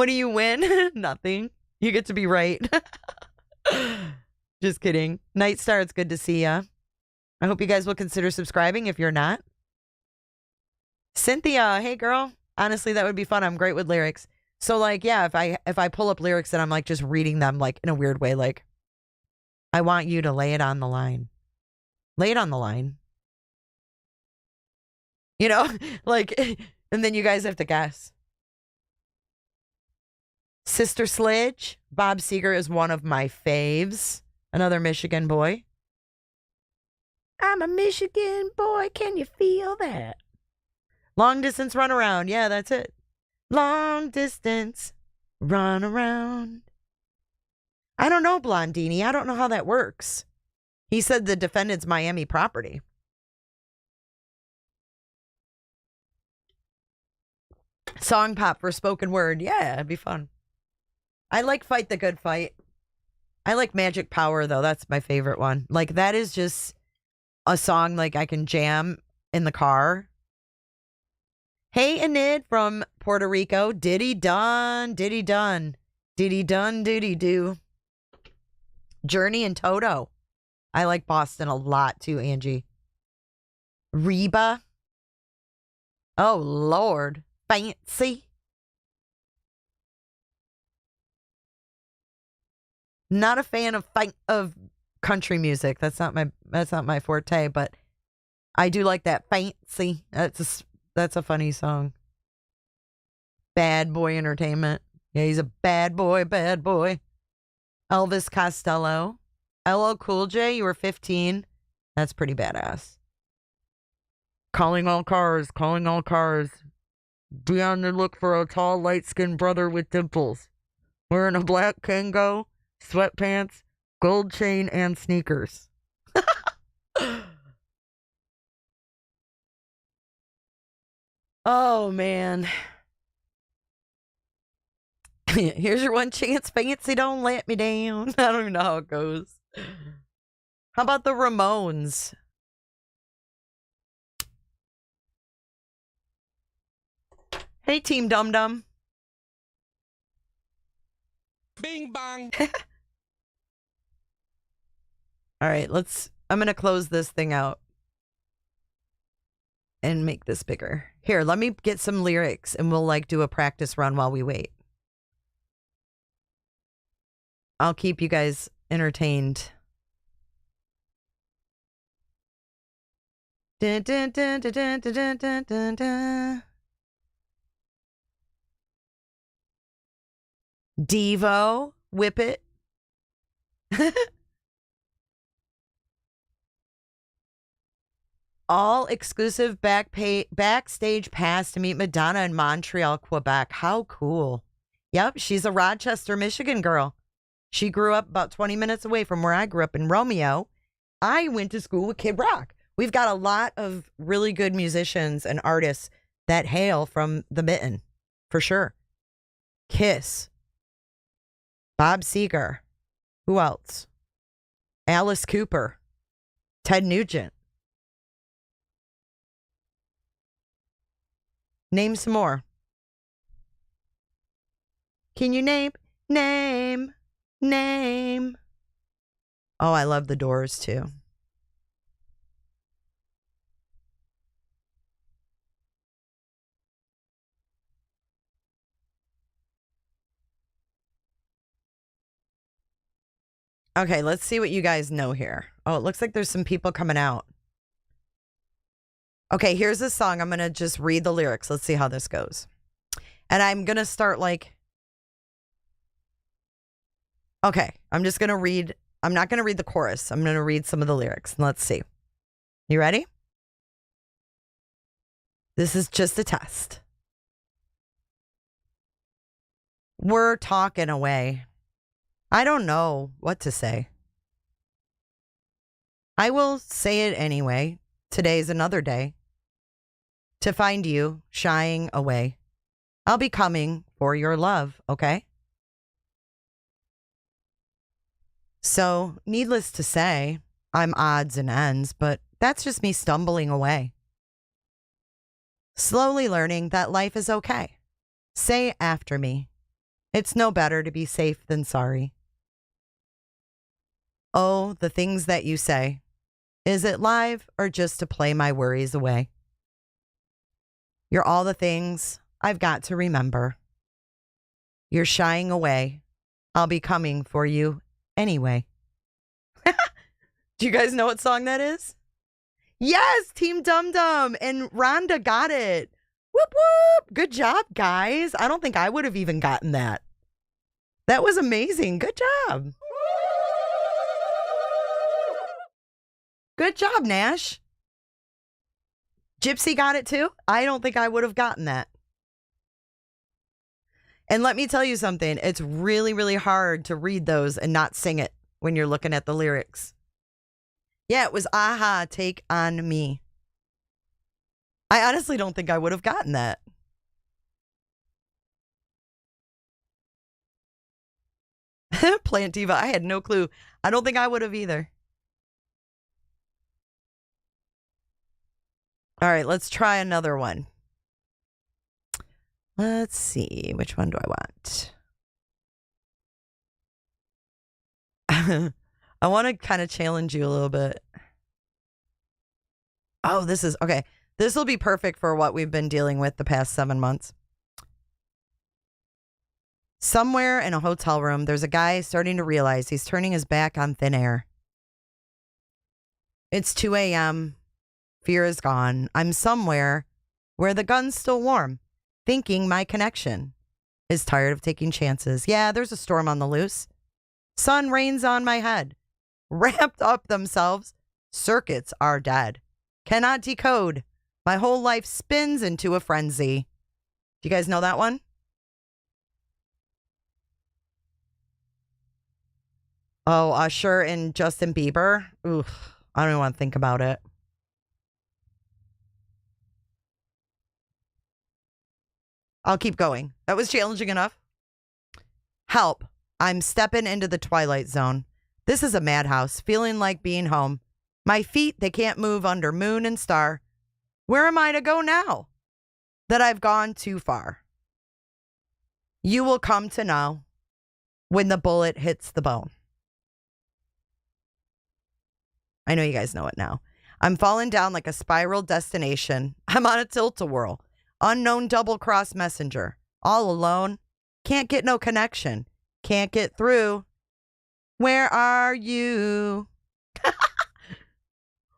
do you win? Nothing. You get to be right. Just kidding. Night Star, it's good to see ya. I hope you guys will consider subscribing if you're not. Cynthia, hey girl. Honestly, that would be fun. I'm great with lyrics. So like, yeah, if I pull up lyrics and I'm like just reading them like in a weird way, like I want you to lay it on the line. Lay it on the line. You know, like, and then you guys have to guess. Sister Sledge, Bob Seger is one of my faves. Another Michigan boy. I'm a Michigan boy, can you feel that? Long distance run around, yeah, that's it. Long distance run around. I don't know, Blondini, I don't know how that works. He said the defendant's Miami property. Song pop for spoken word, yeah, it'd be fun. I like Fight the Good Fight. I like Magic Power, though. That's my favorite one. Like, that is just a song, like, I can jam in the car. Hey, Enid from Puerto Rico. Diddy done. Diddy done. Diddy done, diddy do. Journey and Toto. I like Boston a lot, too, Angie. Reba. Oh, Lord. Fancy. Not a fan of country music. That's not my forte, but I do like that fancy. That's a funny song. Bad Boy Entertainment. Yeah, he's a bad boy, bad boy. Elvis Costello. LL Cool J, you were 15. That's pretty badass. Calling all cars, calling all cars. Be on the look for a tall, light-skinned brother with dimples. Wearing a black Kango, sweatpants, gold chain, and sneakers. Oh, man. Here's your one chance, fancy, don't let me down. I don't even know how it goes. How about the Ramones? Hey, Team Dum Dum. Bing bang. All right, I'm going to close this thing out and make this bigger. Here, let me get some lyrics and we'll like do a practice run while we wait. I'll keep you guys entertained. Dun, dun, dun, dun, dun, dun, dun, dun, dun. Devo, Whip It. All exclusive backstage pass to meet Madonna in Montreal, Quebec. How cool. Yep, she's a Rochester, Michigan girl. She grew up about 20 minutes away from where I grew up in Romeo. I went to school with Kid Rock. We've got a lot of really good musicians and artists that hail from the Mitten, for sure. Kiss. Bob Seger. Who else? Alice Cooper. Ted Nugent. Name some more. Can you name? Oh, I love the Doors too. Okay, let's see what you guys know here. Oh, it looks like there's some people coming out. Okay, here's a song. I'm going to just read the lyrics. Let's see how this goes. And I'm going to start like... Okay, I'm just going to read... I'm not going to read the chorus. I'm going to read some of the lyrics. And let's see. You ready? This is just a test. We're talking away. I don't know what to say. I will say it anyway. Today's another day to find you shying away. I'll be coming for your love, okay? So, needless to say, I'm odds and ends, but that's just me stumbling away. Slowly learning that life is okay. Say after me. It's no better to be safe than sorry. Oh, the things that you say. Is it live or just to play my worries away? You're all the things I've got to remember. You're shying away. I'll be coming for you anyway. Do you guys know what song that is? Yes, Team Dum Dum, and Rhonda got it. Whoop whoop. Good job, guys. I don't think I would have even gotten that. That was amazing. Good job. Good job, Nash. Gypsy got it too. I don't think I would have gotten that. And let me tell you something. It's really, really hard to read those and not sing it when you're looking at the lyrics. Yeah, it was Aha, Take On Me. I honestly don't think I would have gotten that. Plant Diva, I had no clue. I don't think I would have either. All right, let's try another one. Let's see. Which one do I want? I want to kind of challenge you a little bit. Oh, this is okay. This will be perfect for what we've been dealing with the past 7 months. Somewhere in a hotel room, there's a guy starting to realize he's turning his back on thin air. It's 2 a.m. Fear is gone. I'm somewhere where the gun's still warm, thinking my connection is tired of taking chances. Yeah, there's a storm on the loose. Sun rains on my head. Wrapped up themselves. Circuits are dead. Cannot decode. My whole life spins into a frenzy. Do you guys know that one? Oh, Usher and Justin Bieber. Oof, I don't even want to think about it. I'll keep going. That was challenging enough. Help. I'm stepping into the twilight zone. This is a madhouse, feeling like being home. My feet, they can't move under moon and star. Where am I to go now that I've gone too far? You will come to know when the bullet hits the bone. I know you guys know it now. I'm falling down like a spiral destination. I'm on a tilt-a-whirl. Unknown double-cross messenger. All alone. Can't get no connection. Can't get through. Where are you?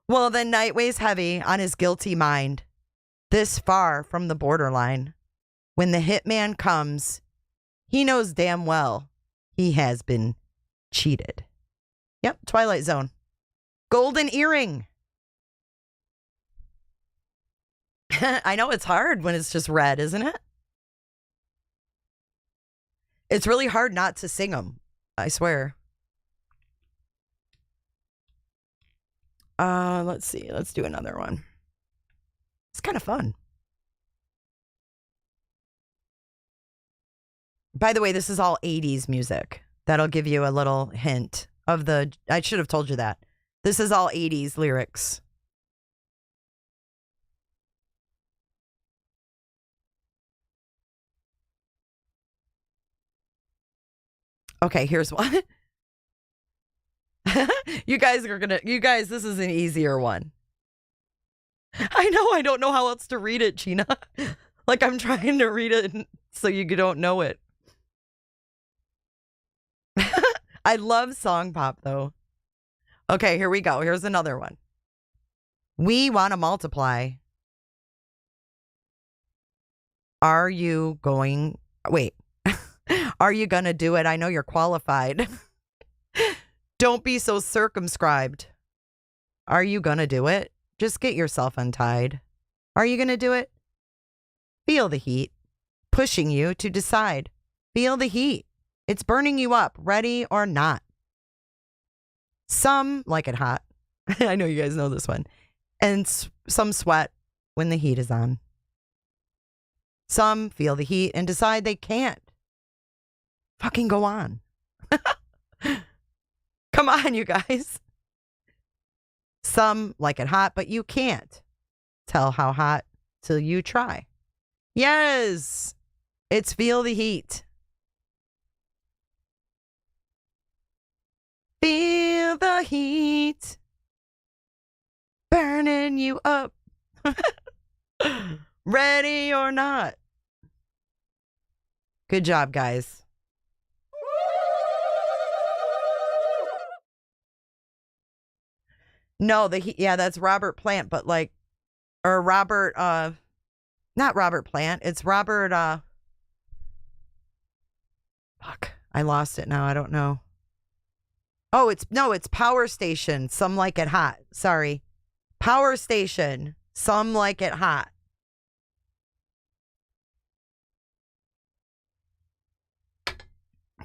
Well, then night weighs heavy on his guilty mind. This far from the borderline. When the hitman comes, he knows damn well he has been cheated. Yep, Twilight Zone. Golden Earring. I know it's hard when it's just red, isn't it? It's really hard not to sing them, I swear. Let's see. Let's do another one. It's kind of fun. By the way, this is all 80s music. That'll give you a little hint of the... I should have told you that. This is all 80s lyrics. Okay, here's one. You guys, this is an easier one. I know, I don't know how else to read it, Gina. Like I'm trying to read it so you don't know it. I love song pop though. Okay, here we go. Here's another one. We want to multiply. Are you going... Wait. Are you going to do it? I know you're qualified. Don't be so circumscribed. Are you going to do it? Just get yourself untied. Are you going to do it? Feel the heat, pushing you to decide. Feel the heat. It's burning you up, ready or not. Some like it hot. I know you guys know this one. And some sweat when the heat is on. Some feel the heat and decide they can't. Fucking go on. Come on, you guys. Some like it hot, but you can't tell how hot till you try. Yes, it's feel the heat. Feel the heat burning you up. Ready or not. Good job, guys. No, that's Robert Plant, but like, or Robert, not Robert Plant. It's Robert, fuck, I lost it now. I don't know. Oh, it's Power Station. Some like it hot. Sorry. Power Station. Some like it hot.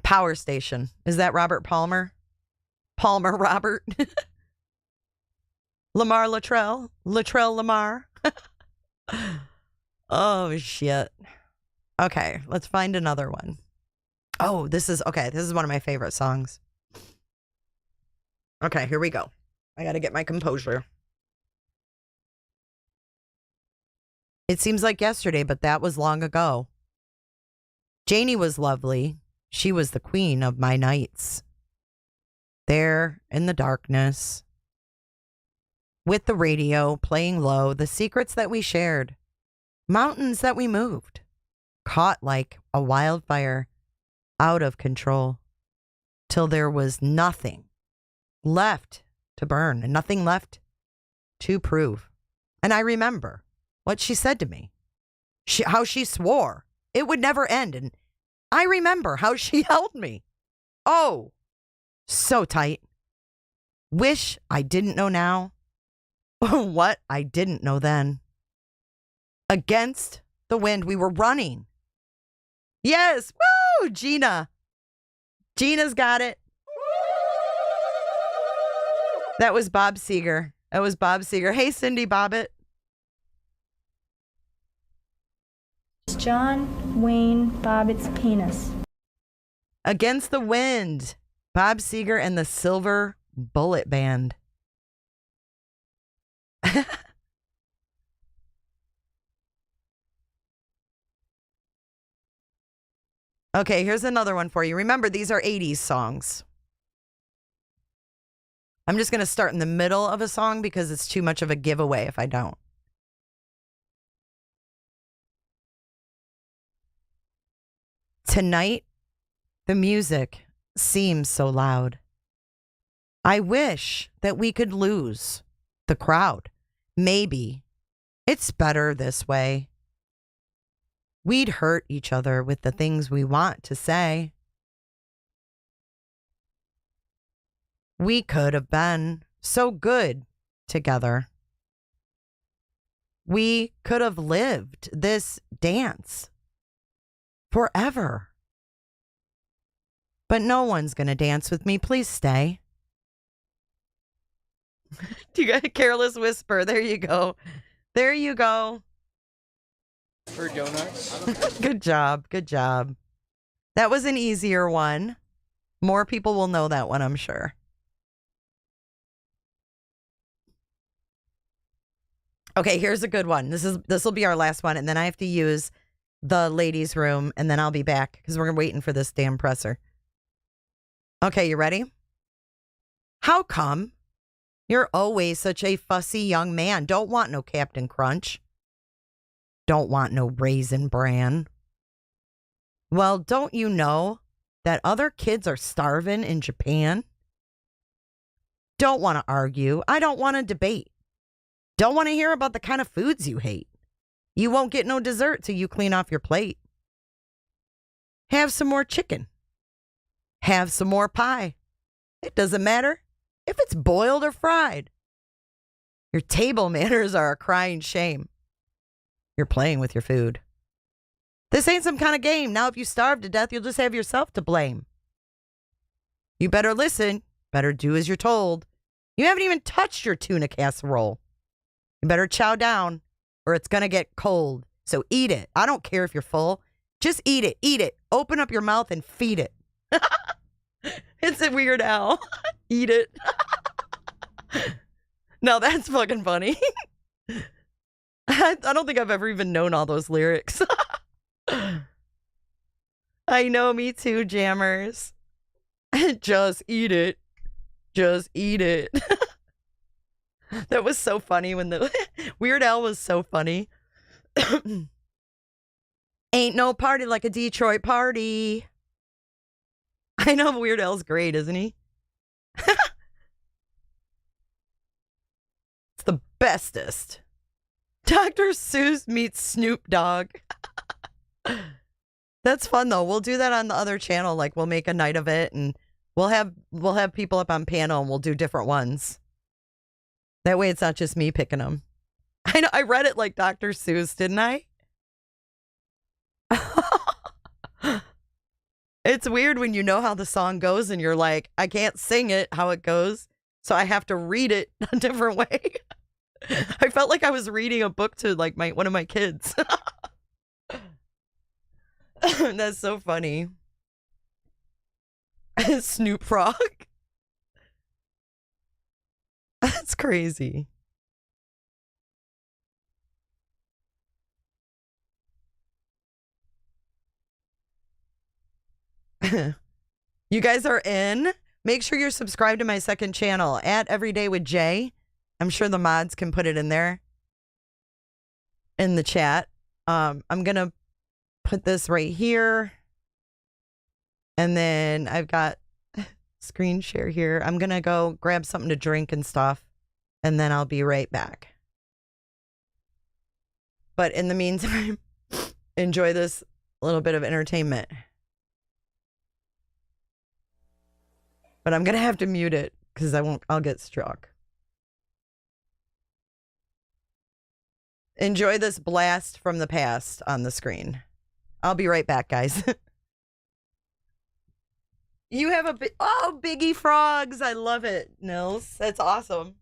Power Station. Is that Robert Palmer? Palmer Robert? Lamar Latrell? Latrell Lamar? Oh, shit. Okay, let's find another one. Oh, this is one of my favorite songs. Okay, here we go. I gotta get my composure. It seems like yesterday, but that was long ago. Janie was lovely. She was the queen of my nights. There in the darkness, with the radio playing low, the secrets that we shared, mountains that we moved, caught like a wildfire, out of control, till there was nothing left to burn and nothing left to prove. And I remember what she said to me, how she swore it would never end. And I remember how she held me. Oh, so tight. Wish I didn't know now what I didn't know then. Against the wind, we were running. Yes. Woo! Gina. Gina's got it. That was Bob Seger. Hey, Cindy Bobbitt. John Wayne Bobbitt's penis. Against the Wind. Bob Seger and the Silver Bullet Band. Okay, here's another one for you. Remember, these are 80s songs. I'm just going to start in the middle of a song because it's too much of a giveaway if I don't. Tonight, the music seems so loud. I wish that we could lose the crowd. Maybe it's better this way. We'd hurt each other with the things we want to say. We could have been so good together. We could have lived this dance forever. But no one's going to dance with me. Please stay. You got a Careless Whisper. There you go. There you go. For donuts. Good job. Good job. That was an easier one. More people will know that one, I'm sure. Okay, here's a good one. This will be our last one, and then I have to use the ladies' room, and then I'll be back because we're waiting for this damn presser. Okay, you ready? How come you're always such a fussy young man? Don't want no Captain Crunch. Don't want no Raisin Bran. Well, don't you know that other kids are starving in Japan? Don't want to argue. I don't want to debate. Don't want to hear about the kind of foods you hate. You won't get no dessert till you clean off your plate. Have some more chicken. Have some more pie. It doesn't matter if it's boiled or fried. Your table manners are a crying shame. You're playing with your food. This ain't some kind of game. Now, if you starve to death, you'll just have yourself to blame. You better listen. Better do as you're told. You haven't even touched your tuna casserole. You better chow down or it's going to get cold. So eat it. I don't care if you're full. Just eat it. Eat it. Open up your mouth and feed it. It's a Weird Al. Eat it. No, that's fucking funny. I don't think I've ever even known all those lyrics. I know, me too, jammers. Just eat it. Just eat it. That was so funny when the Weird Al was so funny. Ain't no party like a Detroit party. I know Weird Al's great, isn't he? It's the bestest. Dr. Seuss meets Snoop Dogg. That's fun though. We'll do that on the other channel. Like we'll make a night of it and we'll have people up on panel and we'll do different ones. That way it's not just me picking them. I know I read it like Dr. Seuss, didn't I? It's weird when you know how the song goes and you're like, I can't sing it how it goes, so I have to read it a different way. I felt like I was reading a book to like one of my kids. That's so funny. Snoop Frog. That's crazy. You guys are in. Make sure you're subscribed to my second channel at Everyday with Jay. I'm sure the mods can put it in there in the chat. I'm going to put this right here. And then I've got screen share here. I'm going to go grab something to drink and stuff. And then I'll be right back. But in the meantime, enjoy this little bit of entertainment. But I'm going to have to mute it because I'll get struck. Enjoy this blast from the past on the screen. I'll be right back, guys. You have oh, Biggie Frogs. I love it, Nils. That's awesome.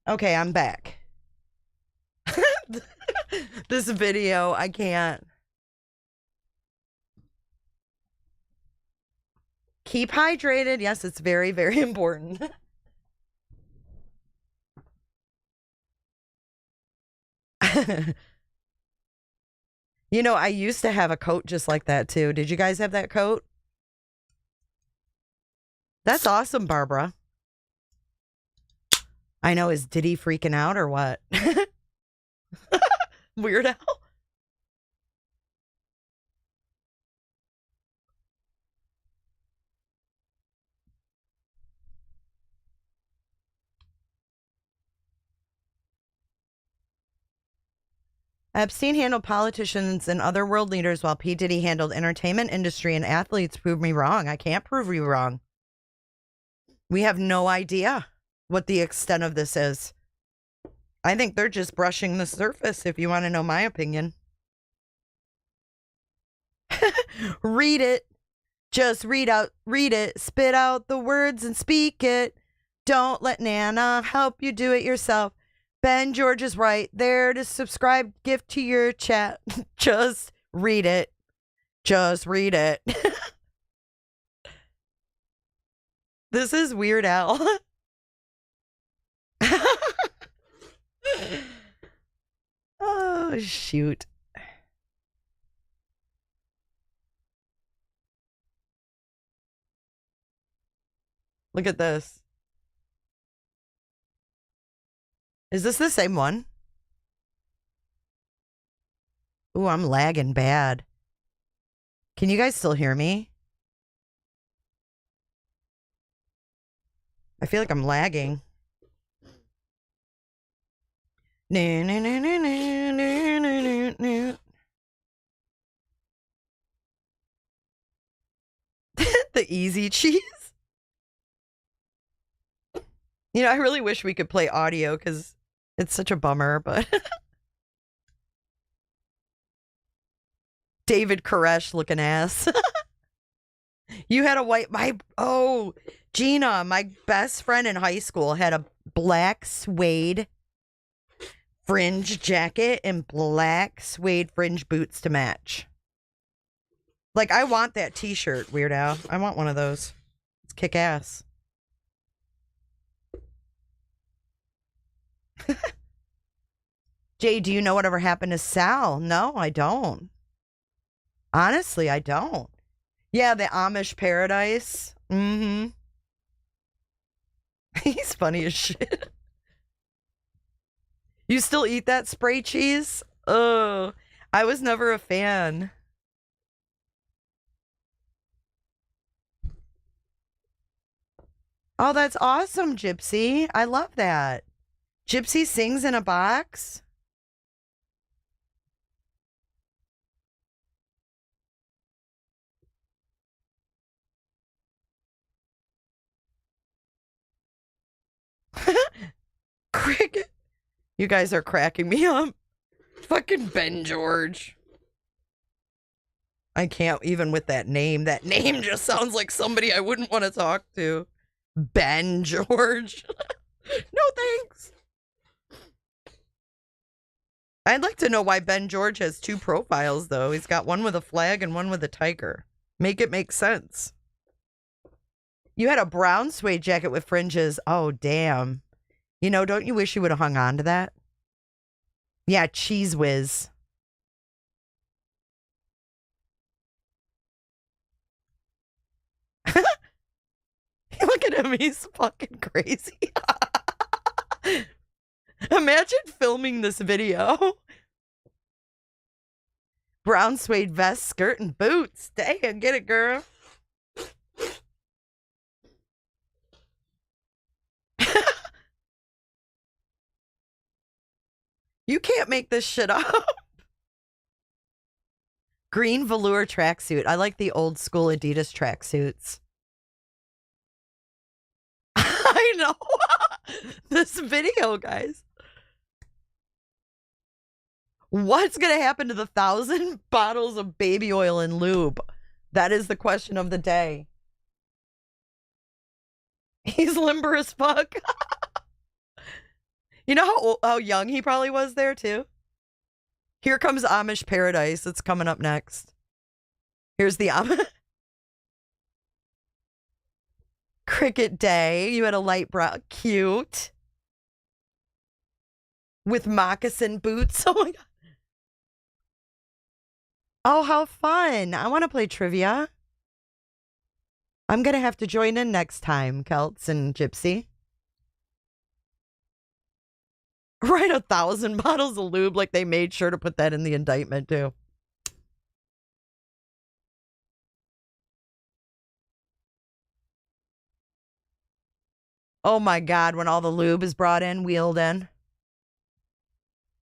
Okay, I'm back. This video, I can't. Keep hydrated. Yes, it's very, very important. You know, I used to have a coat just like that too. Did you guys have that coat? That's awesome, Barbara. I know. Is Diddy freaking out or what? Weird Al? Epstein handled politicians and other world leaders while P. Diddy handled entertainment industry and athletes. Prove me wrong. I can't prove you wrong. We have no idea what the extent of this is. I think they're just brushing the surface, if you want to know my opinion. Read it. Just read it. Spit out the words and speak it. Don't let Nana help you do it yourself. Ben George is right there to subscribe, gift to your chat. Just read it. Just read it. This is Weird Al. Oh, shoot. Look at this. Is this the same one? Ooh, I'm lagging bad. Can you guys still hear me? I feel like I'm lagging. The easy cheese. You know, I really wish we could play audio because it's such a bummer, but David Koresh looking ass. You had a white, Gina, my best friend in high school had a black suede fringe jacket and black suede fringe boots to match. Like, I want that t-shirt, Weird Al. I want one of those. It's kick ass. Jay, do you know whatever happened to Sal? No, I don't. Honestly, I don't. Yeah, the Amish paradise. Mm-hmm. He's funny as shit. You still eat that spray cheese? Oh, I was never a fan. Oh, that's awesome, Gypsy. I love that. Gypsy sings in a box? Cricket. You guys are cracking me up. Fucking Ben George. I can't even with that name. That name just sounds like somebody I wouldn't want to talk to. Ben George. No thanks. I'd like to know why Ben George has two profiles, though. He's got one with a flag and one with a tiger. Make it make sense. You had a brown suede jacket with fringes. Oh, damn. You know, don't you wish you would have hung on to that? Yeah, Cheese Whiz. Look at him. He's fucking crazy. Imagine filming this video. Brown suede vest, skirt, and boots. Dang, get it, girl. You can't make this shit up. Green velour tracksuit. I like the old school Adidas tracksuits. I know. This video, guys. What's going to happen to the 1,000 bottles of baby oil and lube? That is the question of the day. He's limber as fuck. You know how young he probably was there, too? Here comes Amish Paradise. It's coming up next. Here's the Amish. Cricket Day. You had a light brown. Cute. With moccasin boots. Oh, my God. Oh, how fun. I want to play trivia. I'm going to have to join in next time, Celts and Gypsy. Right, 1,000 bottles of lube, like they made sure to put that in the indictment, too. Oh, my God, when all the lube is brought in, wheeled in.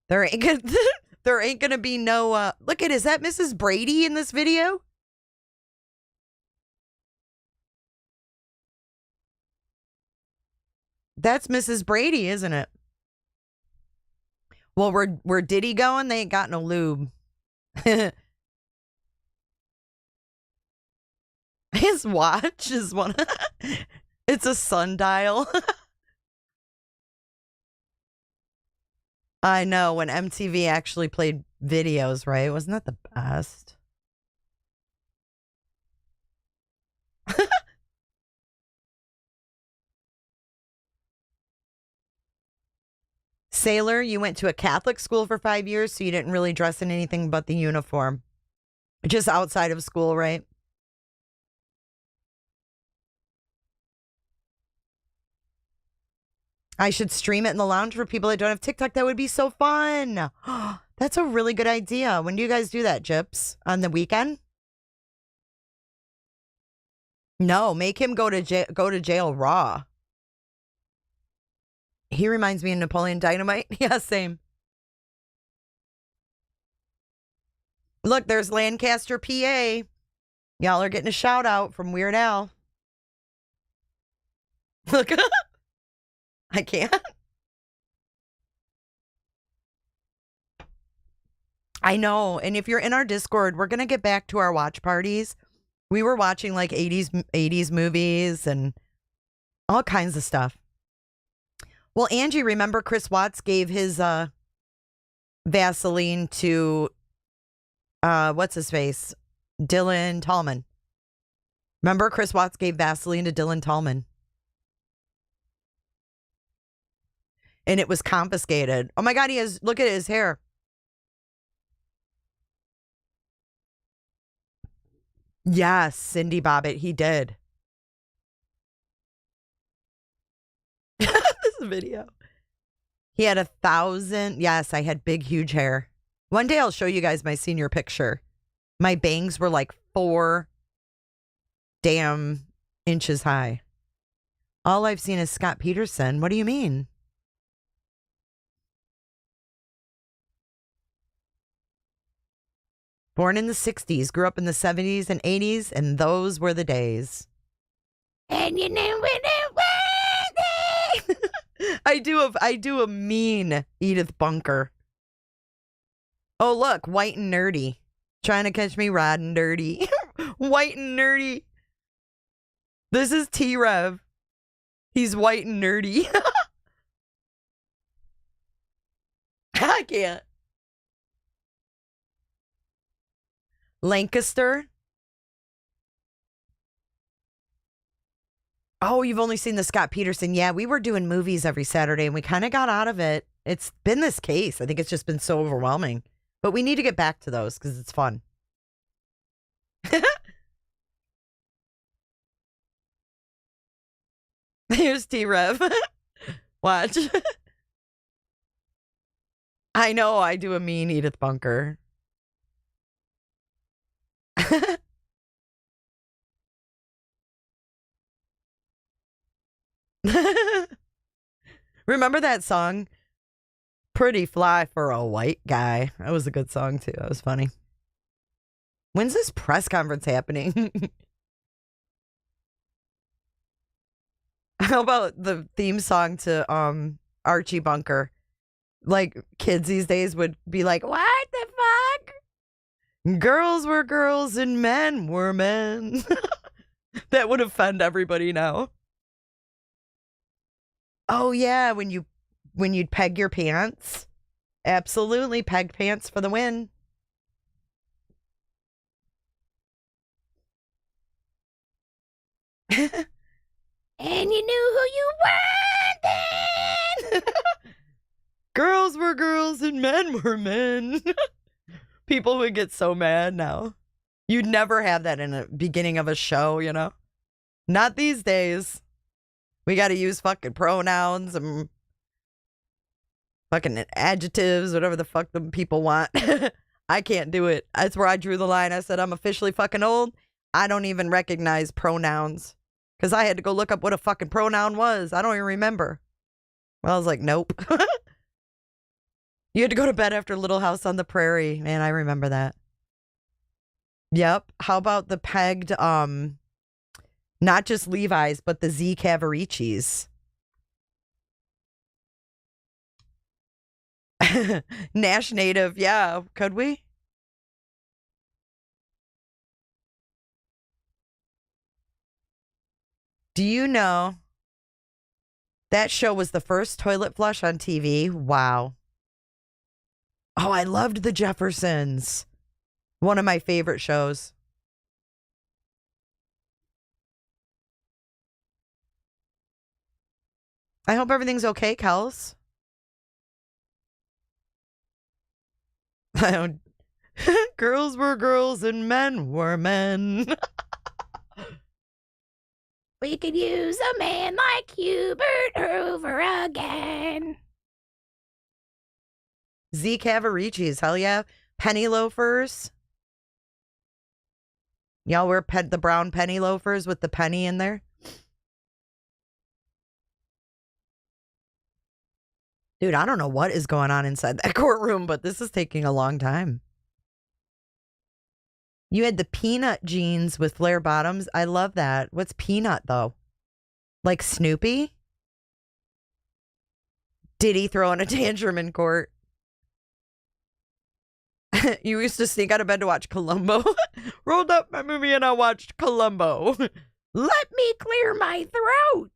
There ain't gonna be no, look at, is that Mrs. Brady in this video? That's Mrs. Brady, isn't it? Well, where Diddy going? They ain't got no lube. His watch is one. It's a sundial. I know, when MTV actually played videos, right? Wasn't that the best? Sailor, you went to a Catholic school for 5 years, so you didn't really dress in anything but the uniform. Just outside of school, right? I should stream it in the lounge for people that don't have TikTok. That would be so fun. That's a really good idea. When do you guys do that, Gyps? On the weekend? No, make him go to jail raw. He reminds me of Napoleon Dynamite. Yeah, same. Look, there's Lancaster, PA. Y'all are getting a shout out from Weird Al. Look. I can't. I know. And if you're in our Discord, we're going to get back to our watch parties. We were watching like 80s movies and all kinds of stuff. Well, Angie, remember Chris Watts gave his Vaseline to, what's his face? Dylan Tallman. Remember Chris Watts gave Vaseline to Dylan Tallman? And it was confiscated. Oh my God, look at his hair. Yes, Cindy Bobbitt, he did. This video. He had 1,000. Yes, I had big, huge hair. One day I'll show you guys my senior picture. My bangs were like 4 damn inches high. All I've seen is Scott Peterson. What do you mean? Born in the 60s, grew up in the 70s and 80s, and those were the days. And you know what I do a mean Edith Bunker. Oh, look, white and nerdy. Trying to catch me riding dirty. White and nerdy. This is T-Rev. He's white and nerdy. I can't. Lancaster. Oh, you've only seen the Scott Peterson. Yeah, we were doing movies every Saturday and we kind of got out of it. It's been this case. I think it's just been so overwhelming. But we need to get back to those because it's fun. Here's T-Rev. Watch. I know I do a mean Edith Bunker. Remember that song? Pretty Fly for a White Guy. That was a good song too. That was funny. When's this press conference happening? How about the theme song to Archie Bunker? Like kids these days would be like, what the fuck? Girls were girls and men were men. That would offend everybody now. Oh yeah, when you'd peg your pants. Absolutely, pegged pants for the win. And you knew who you were then. Girls were girls and men were men. People would get so mad now. You'd never have that in the beginning of a show, you know? Not these days. We got to use fucking pronouns and fucking adjectives, whatever the fuck the people want. I can't do it. That's where I drew the line. I said, I'm officially fucking old. I don't even recognize pronouns. Because I had to go look up what a fucking pronoun was. I don't even remember. Well, I was like, nope. You had to go to bed after Little House on the Prairie. Man, I remember that. Yep. How about the pegged, not just Levi's, but the Z Cavaricis? Nash native, yeah. Could we? Do you know that show was the first toilet flush on TV? Wow. Oh, I loved The Jeffersons. One of my favorite shows. I hope everything's okay, Kels. I don't. Girls were girls and men were men. We could use a man like Hubert over again. Z Cavaricci's, hell yeah. Penny loafers. Y'all wear the brown penny loafers with the penny in there? Dude, I don't know what is going on inside that courtroom, but this is taking a long time. You had the peanut jeans with flare bottoms. I love that. What's peanut, though? Like Snoopy? Diddy throwing a tantrum in court. You used to sneak out of bed to watch Columbo. Rolled up my movie and I watched Columbo. Let me clear my throat.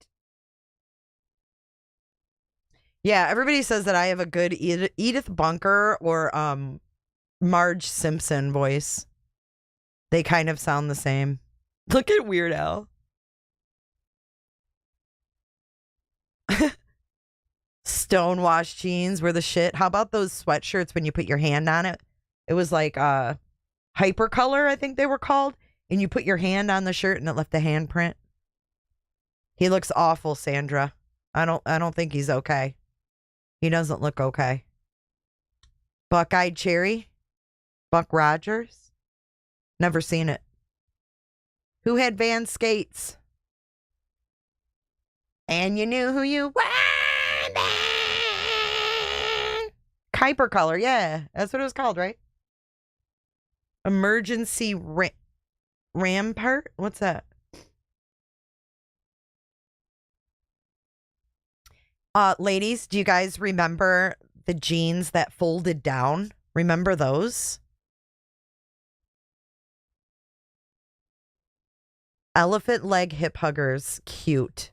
Yeah, everybody says that I have a good Edith Bunker or Marge Simpson voice. They kind of sound the same. Look at Weird Al. Stonewashed jeans were the shit. How about those sweatshirts when you put your hand on it? It was like hypercolor, I think they were called. And you put your hand on the shirt and it left a handprint. He looks awful, Sandra. I don't think he's okay. He doesn't look okay. Buck-eyed Cherry? Buck Rogers? Never seen it. Who had Van skates? And you knew who you were. Kuiper color, yeah. That's what it was called, right? Emergency Rampart? What's that? Ladies, do you guys remember the jeans that folded down? Remember those? Elephant leg hip huggers. Cute.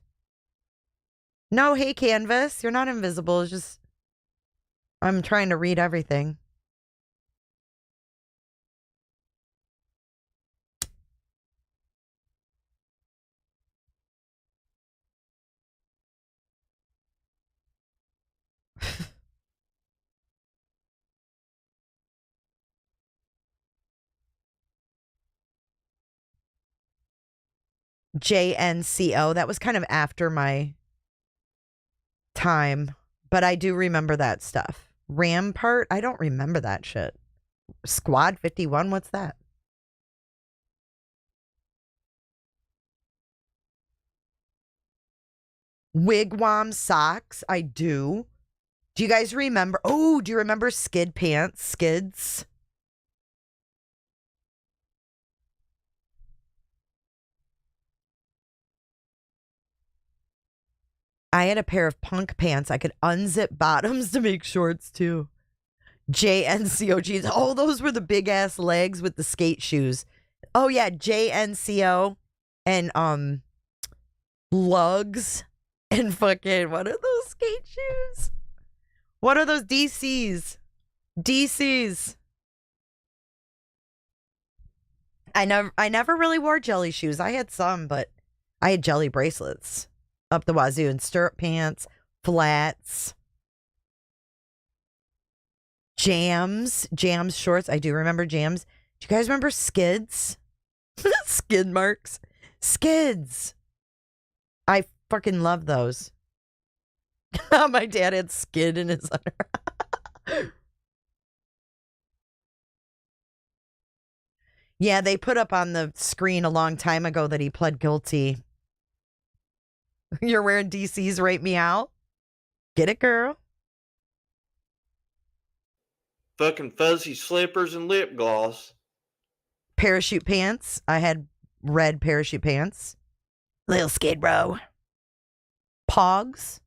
No, hey, Canvas. You're not invisible. It's just I'm trying to read everything. JNCO. That was kind of after my time, but I do remember that stuff. Rampart? I don't remember that shit. Squad 51? What's that? Wigwam socks? I do. Do you guys remember? Oh, do you remember skid pants? Skids? I had a pair of punk pants. I could unzip bottoms to make shorts too. JNCO jeans. Oh, those were the big ass legs with the skate shoes. Oh yeah, JNCO and lugs and fucking what are those skate shoes? What are those DCs? DCs. I never really wore jelly shoes. I had some, but I had jelly bracelets up the wazoo and stirrup pants, flats, jams shorts. I do remember jams. Do you guys remember skids? Skid marks. Skids. I fucking love those. My dad had skid in his underwear. Yeah, they put up on the screen a long time ago that he pled guilty. You're wearing DC's Rape Me Out? Get it, girl? Fucking fuzzy slippers and lip gloss. Parachute pants. I had red parachute pants. Little Skid Row. Pogs.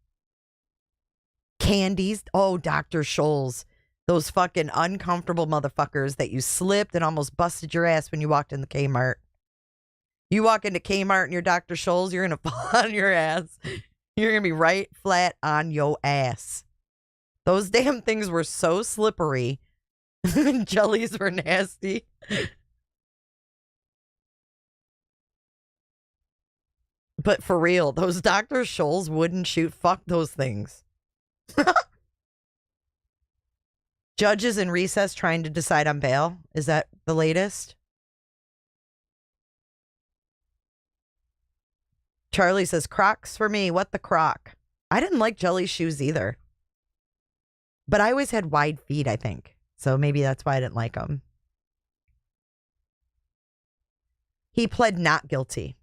Candies. Oh, Dr. Scholl's. Those fucking uncomfortable motherfuckers that you slipped and almost busted your ass when you walked in the Kmart. You walk into Kmart and your Dr. Scholl's, you're going to fall on your ass. You're going to be right flat on your ass. Those damn things were so slippery. Jellies were nasty. But for real, those Dr. Scholl's wouldn't shoot. Fuck those things. Judges in recess trying to decide on bail. Is that the latest? Charlie says, Crocs for me. What the croc? I didn't like Jelly's shoes either. But I always had wide feet, I think. So maybe that's why I didn't like them. He pled not guilty.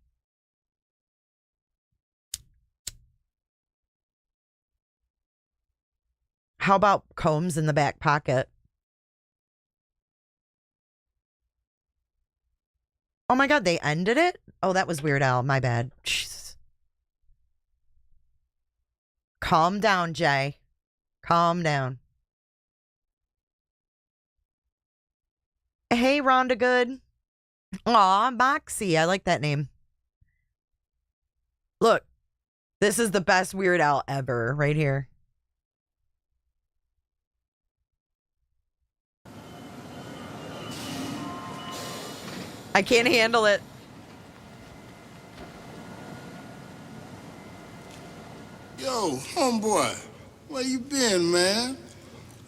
How about Combs in the back pocket? Oh my God, they ended it? Oh, that was Weird Al. My bad. Jesus. Calm down, Jay. Calm down. Hey, Rhonda Good. Aw, Moxie. I like that name. Look, this is the best Weird Al ever right here. I can't handle it. Yo, homeboy, where you been, man?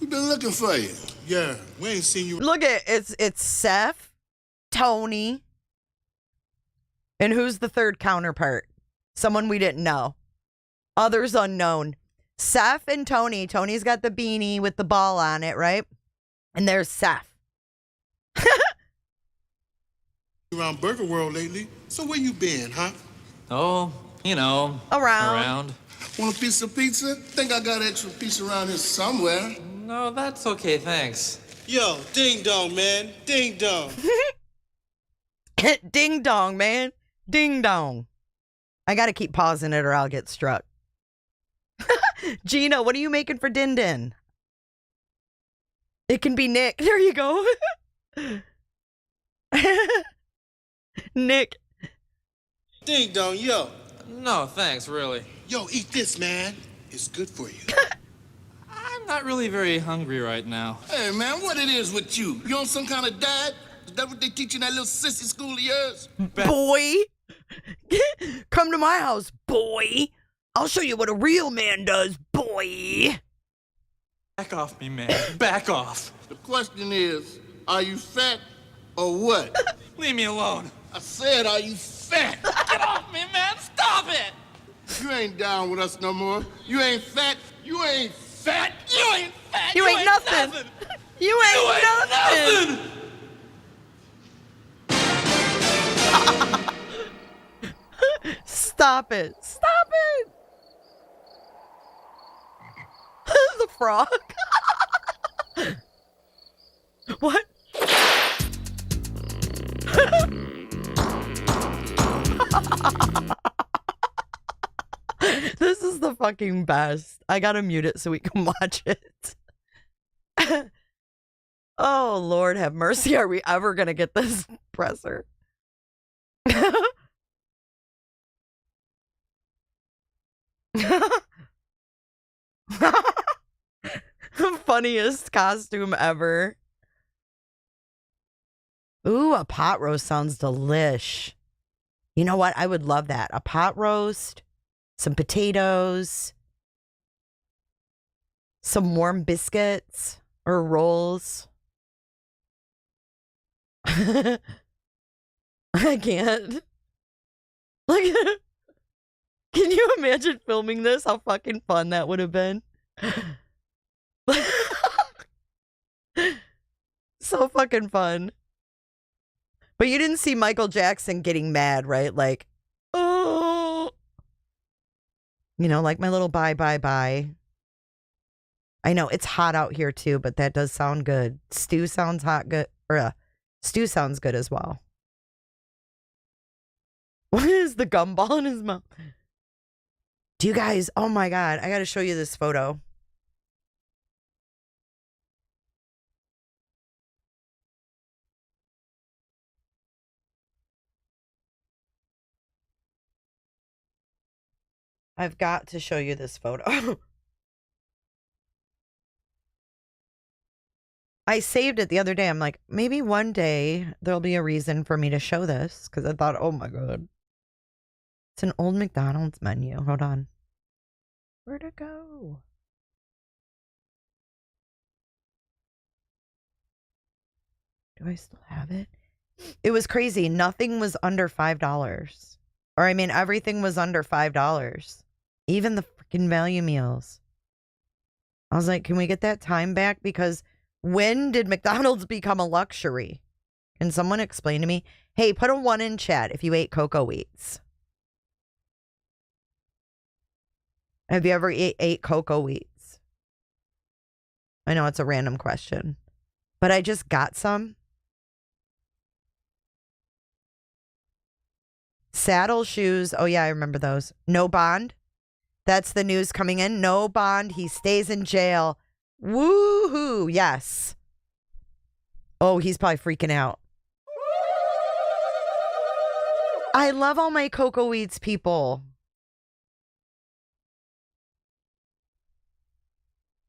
We been looking for you. Yeah, we ain't seen you. Look at it's Seth, Tony, and who's the third counterpart? Someone we didn't know. Others unknown. Seth and Tony. Tony's got the beanie with the ball on it, right? And there's Seth. Around Burger World lately. So where you been, huh? Oh, you know. Around. Want a piece of pizza? Think I got extra pizza around here somewhere. No, that's okay, thanks. Yo, ding dong, man. Ding dong. Ding dong, man. Ding dong. I got to keep pausing it or I'll get struck. Gina, what are you making for Din Din? It can be Nick. There you go. Nick. Ding dong, yo. No, thanks, really. Yo, eat this, man. It's good for you. I'm not really very hungry right now. Hey, man, what it is with you? You on some kind of diet? Is that what they teach in that little sissy school of yours? Boy. Come to my house, boy. I'll show you what a real man does, boy. Back off me, man. Back off. The question is, are you fat or what? Leave me alone. I said, are you fat? Get off me, man. Stop it. You ain't down with us no more. You ain't fat. You ain't fat. You ain't fat. You ain't nothing. You ain't nothing. Stop it. Stop it. The frog. What? This is the fucking best. I gotta mute it so we can watch it. Oh, Lord have mercy. Are we ever gonna get this presser? Funniest costume ever. Ooh, a pot roast sounds delish. You know what? I would love that. A pot roast, some potatoes, some warm biscuits or rolls. I can't. Like, can you imagine filming this? How fucking fun that would have been. So fucking fun. But you didn't see Michael Jackson getting mad, right? Like, oh. You know, like my little bye, bye, bye. I know it's hot out here too, but that does sound good. Stew sounds hot good. Or stew sounds good as well. What is the gumball in his mouth? Do you guys, oh my God, I got to show you this photo. I've got to show you this photo. I saved it the other day. I'm like, maybe one day there'll be a reason for me to show this. Because I thought, oh my God. It's an old McDonald's menu. Hold on. Where'd it go? Do I still have it? It was crazy. Nothing was under $5. Or I mean, everything was under $5. Even the freaking value meals. I was like, can we get that time back? Because when did McDonald's become a luxury? Can someone explain to me? Hey, put a 1 in chat if you ate cocoa wheats. Have you ever ate cocoa wheats? I know it's a random question, but I just got some. Saddle shoes. Oh, yeah, I remember those. No bond. That's the news coming in. No bond. He stays in jail. Woohoo. Yes. Oh, he's probably freaking out. I love all my cocoa weeds people.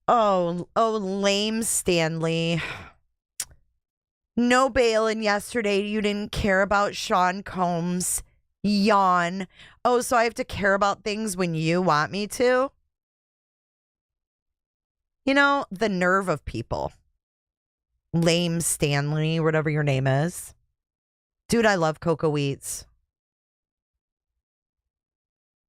Oh, lame Stanley. No bail, and yesterday you didn't care about Sean Combs. Yawn. Oh, so I have to care about things when you want me to? You know, the nerve of people. Lame Stanley, whatever your name is. Dude, I love cocoa wheats.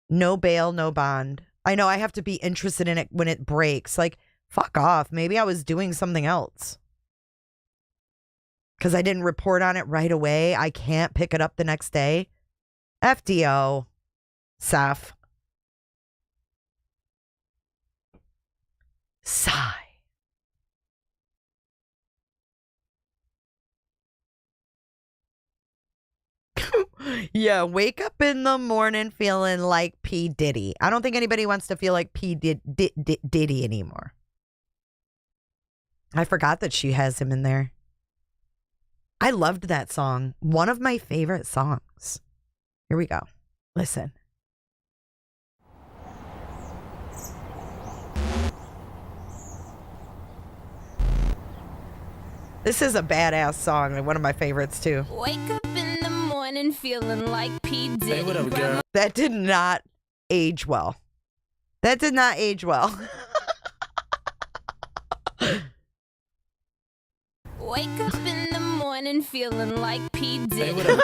No bail, no bond. I know I have to be interested in it when it breaks. Like, fuck off. Maybe I was doing something else. Because I didn't report on it right away. I can't pick it up the next day. FDO. Seth. Sigh. Yeah, wake up in the morning feeling like P. Diddy. I don't think anybody wants to feel like P. Diddy anymore. I forgot that she has him in there. I loved that song. One of my favorite songs. Here we go. Listen. This is a badass song and one of my favorites too. Wake up in the morning feeling like P. Diddy. Hey, what up, girl? That did not age well. That did not age well. Wake up in the morning feeling like P. Diddy. Hey, what up?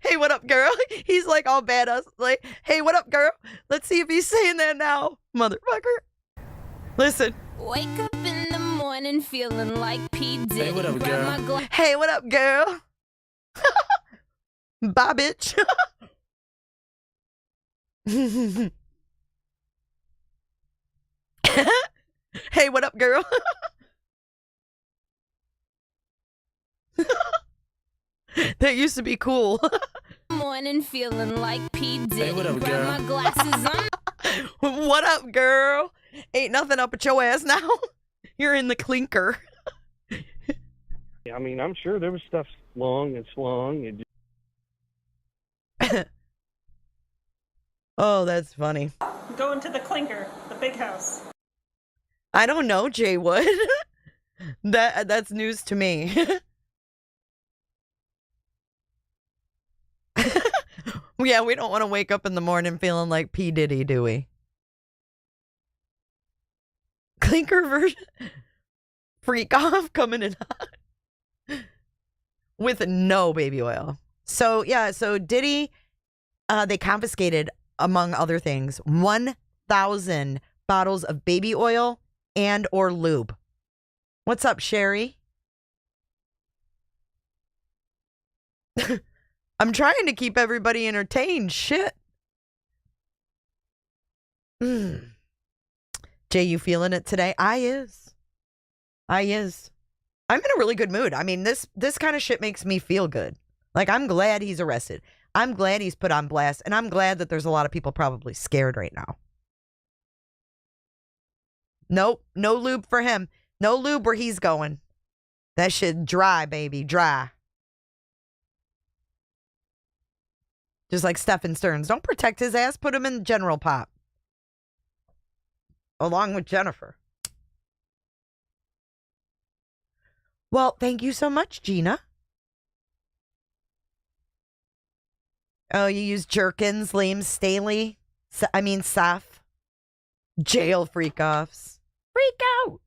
Hey, what up, girl? He's like all badass. Like, hey, what up, girl? Let's see if he's saying that now, motherfucker. Listen. Wake up in the morning feeling like P. Diddy. Hey, what up, girl? Hey, what up, girl? Bye, bitch. Hey, what up, girl? That used to be cool. Morning feeling like P. Diddy. Hey, what up, girl? My glasses on. What up, girl? Ain't nothing up at your ass now. You're in the clinker. I mean, I'm sure there was stuff long and slung. And Oh, that's funny. Going to the clinker, the big house. I don't know, Jay Wood. That's news to me. Yeah, we don't want to wake up in the morning feeling like P. Diddy, do we? Clinker version. Freak off coming in hot. With no baby oil. So, yeah, so Diddy, they confiscated, among other things, 1,000 bottles of baby oil and or lube. What's up, Sherry? I'm trying to keep everybody entertained. Shit. Jay, you feeling it today? I is. I'm in a really good mood. I mean, this kind of shit makes me feel good. Like, I'm glad he's arrested. I'm glad he's put on blast. And I'm glad that there's a lot of people probably scared right now. Nope. No lube for him. No lube where he's going. That shit dry, baby. Dry. Just like Stephen Stearns. Don't protect his ass. Put him in the general pop. along with Jennifer. Well, thank you so much, Gina. Oh, you use Jerkins, lame, Staley. Seth. Jail freak-offs. Freak out.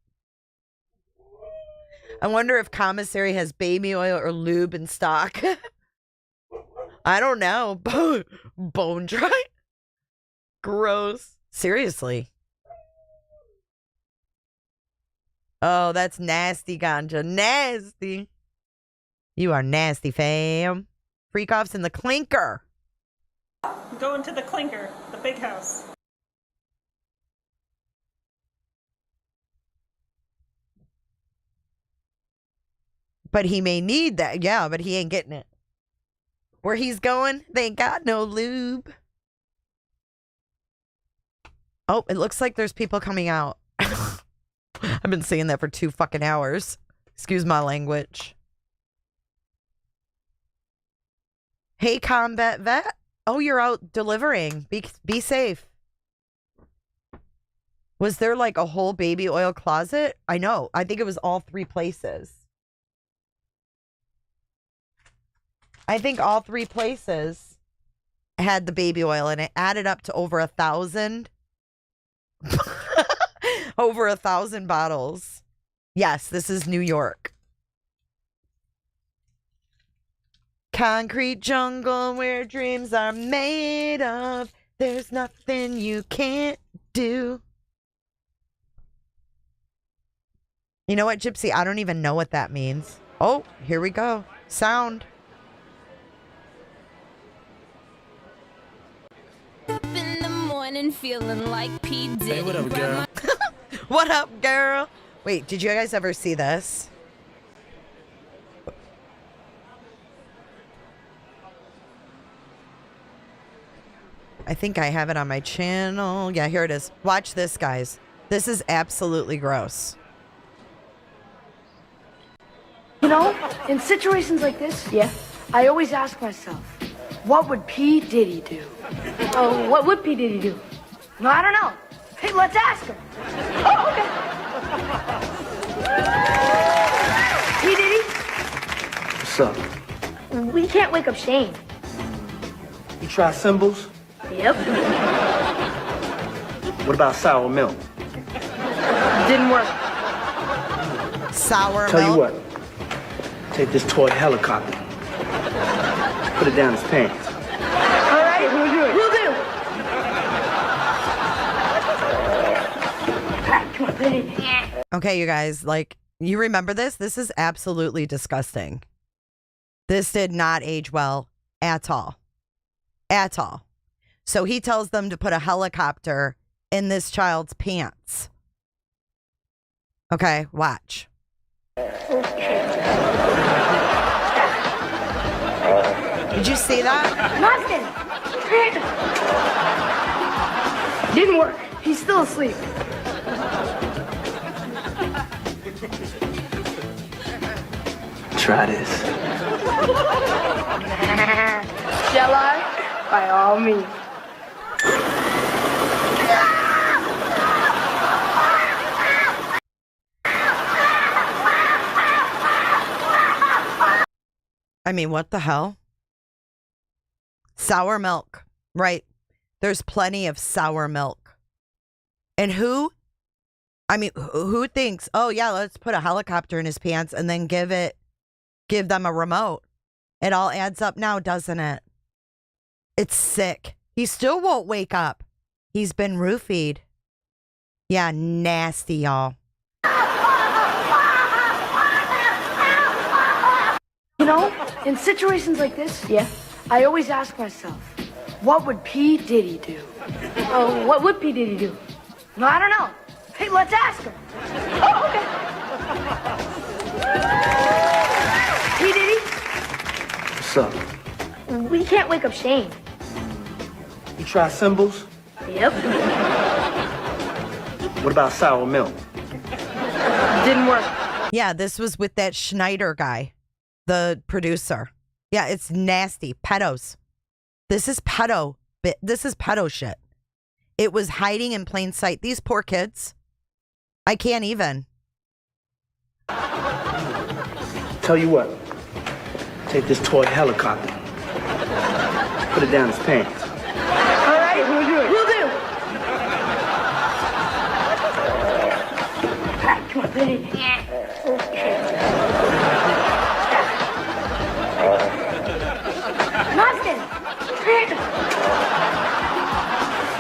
I wonder if commissary has baby oil or lube in stock. I don't know. Bone dry? Gross. Seriously. Oh, that's nasty, Ganja. Nasty. You are nasty, fam. Freak-offs in the clinker. Going to the clinker, the big house. But he may need that. Yeah, but he ain't getting it. Where he's going, they ain't got no lube. Oh, it looks like there's people coming out. I've been saying that for 2 fucking hours. Excuse my language. Hey, combat vet. Oh, you're out delivering. Be safe. Was there like a whole baby oil closet? I know. I think it was all 3 places. I think all 3 places had the baby oil, and it added up to over 1,000. Over 1,000 bottles. Yes, this is New York. Concrete jungle where dreams are made of. There's nothing you can't do. You know what, Gypsy? I don't even know what that means. Oh, here we go. Sound. Up in the morning feeling like P. Diddy. Hey, what up, girl? What up, girl? Wait, did you guys ever see this? I think I have it on my channel. Yeah, here it is. Watch this, guys. This is absolutely gross. You know, in situations like this, I always ask myself, what would P. Diddy do? Oh, what would P. Diddy do? No, I don't know. Hey, let's ask him. Oh, okay. P. Diddy? What's up? We can't wake up Shane. You try symbols? Yep. What about sour milk? Didn't work. Sour Tell milk? you what. Take this toy helicopter. Put it down his pants. All right, we'll do it. We'll do. All right, come on, put it in. Okay, you guys, like, you remember this? This is absolutely disgusting. This did not age well at all. At all. So he tells them to put a helicopter in this child's pants. Okay, watch. Did you see that? Nothing. Didn't work. He's still asleep. Try this. Shall I? By all means. I mean, what the hell? Sour milk, right? There's plenty of sour milk. And who thinks, oh yeah, let's put a helicopter in his pants and then give them a remote? It all adds up now, doesn't it? It's sick. He still won't wake up. He's been roofied. Yeah, nasty, y'all. You know, in situations like this, I always ask myself, what would P. Diddy do? Oh, what would P. Diddy do? No, I don't know. Hey, let's ask him. Oh, okay. P. Diddy? What's up? We can't wake up Shane. You try symbols? Yep. What about sour milk? Didn't work. Yeah, this was with that Schneider guy, the producer. Yeah, it's nasty. Pedos. This is pedo shit. It was hiding in plain sight. These poor kids. I can't even. Tell you what, take this toy helicopter, put it down his pants. All right, we'll do. Come on, put it in. Nothing.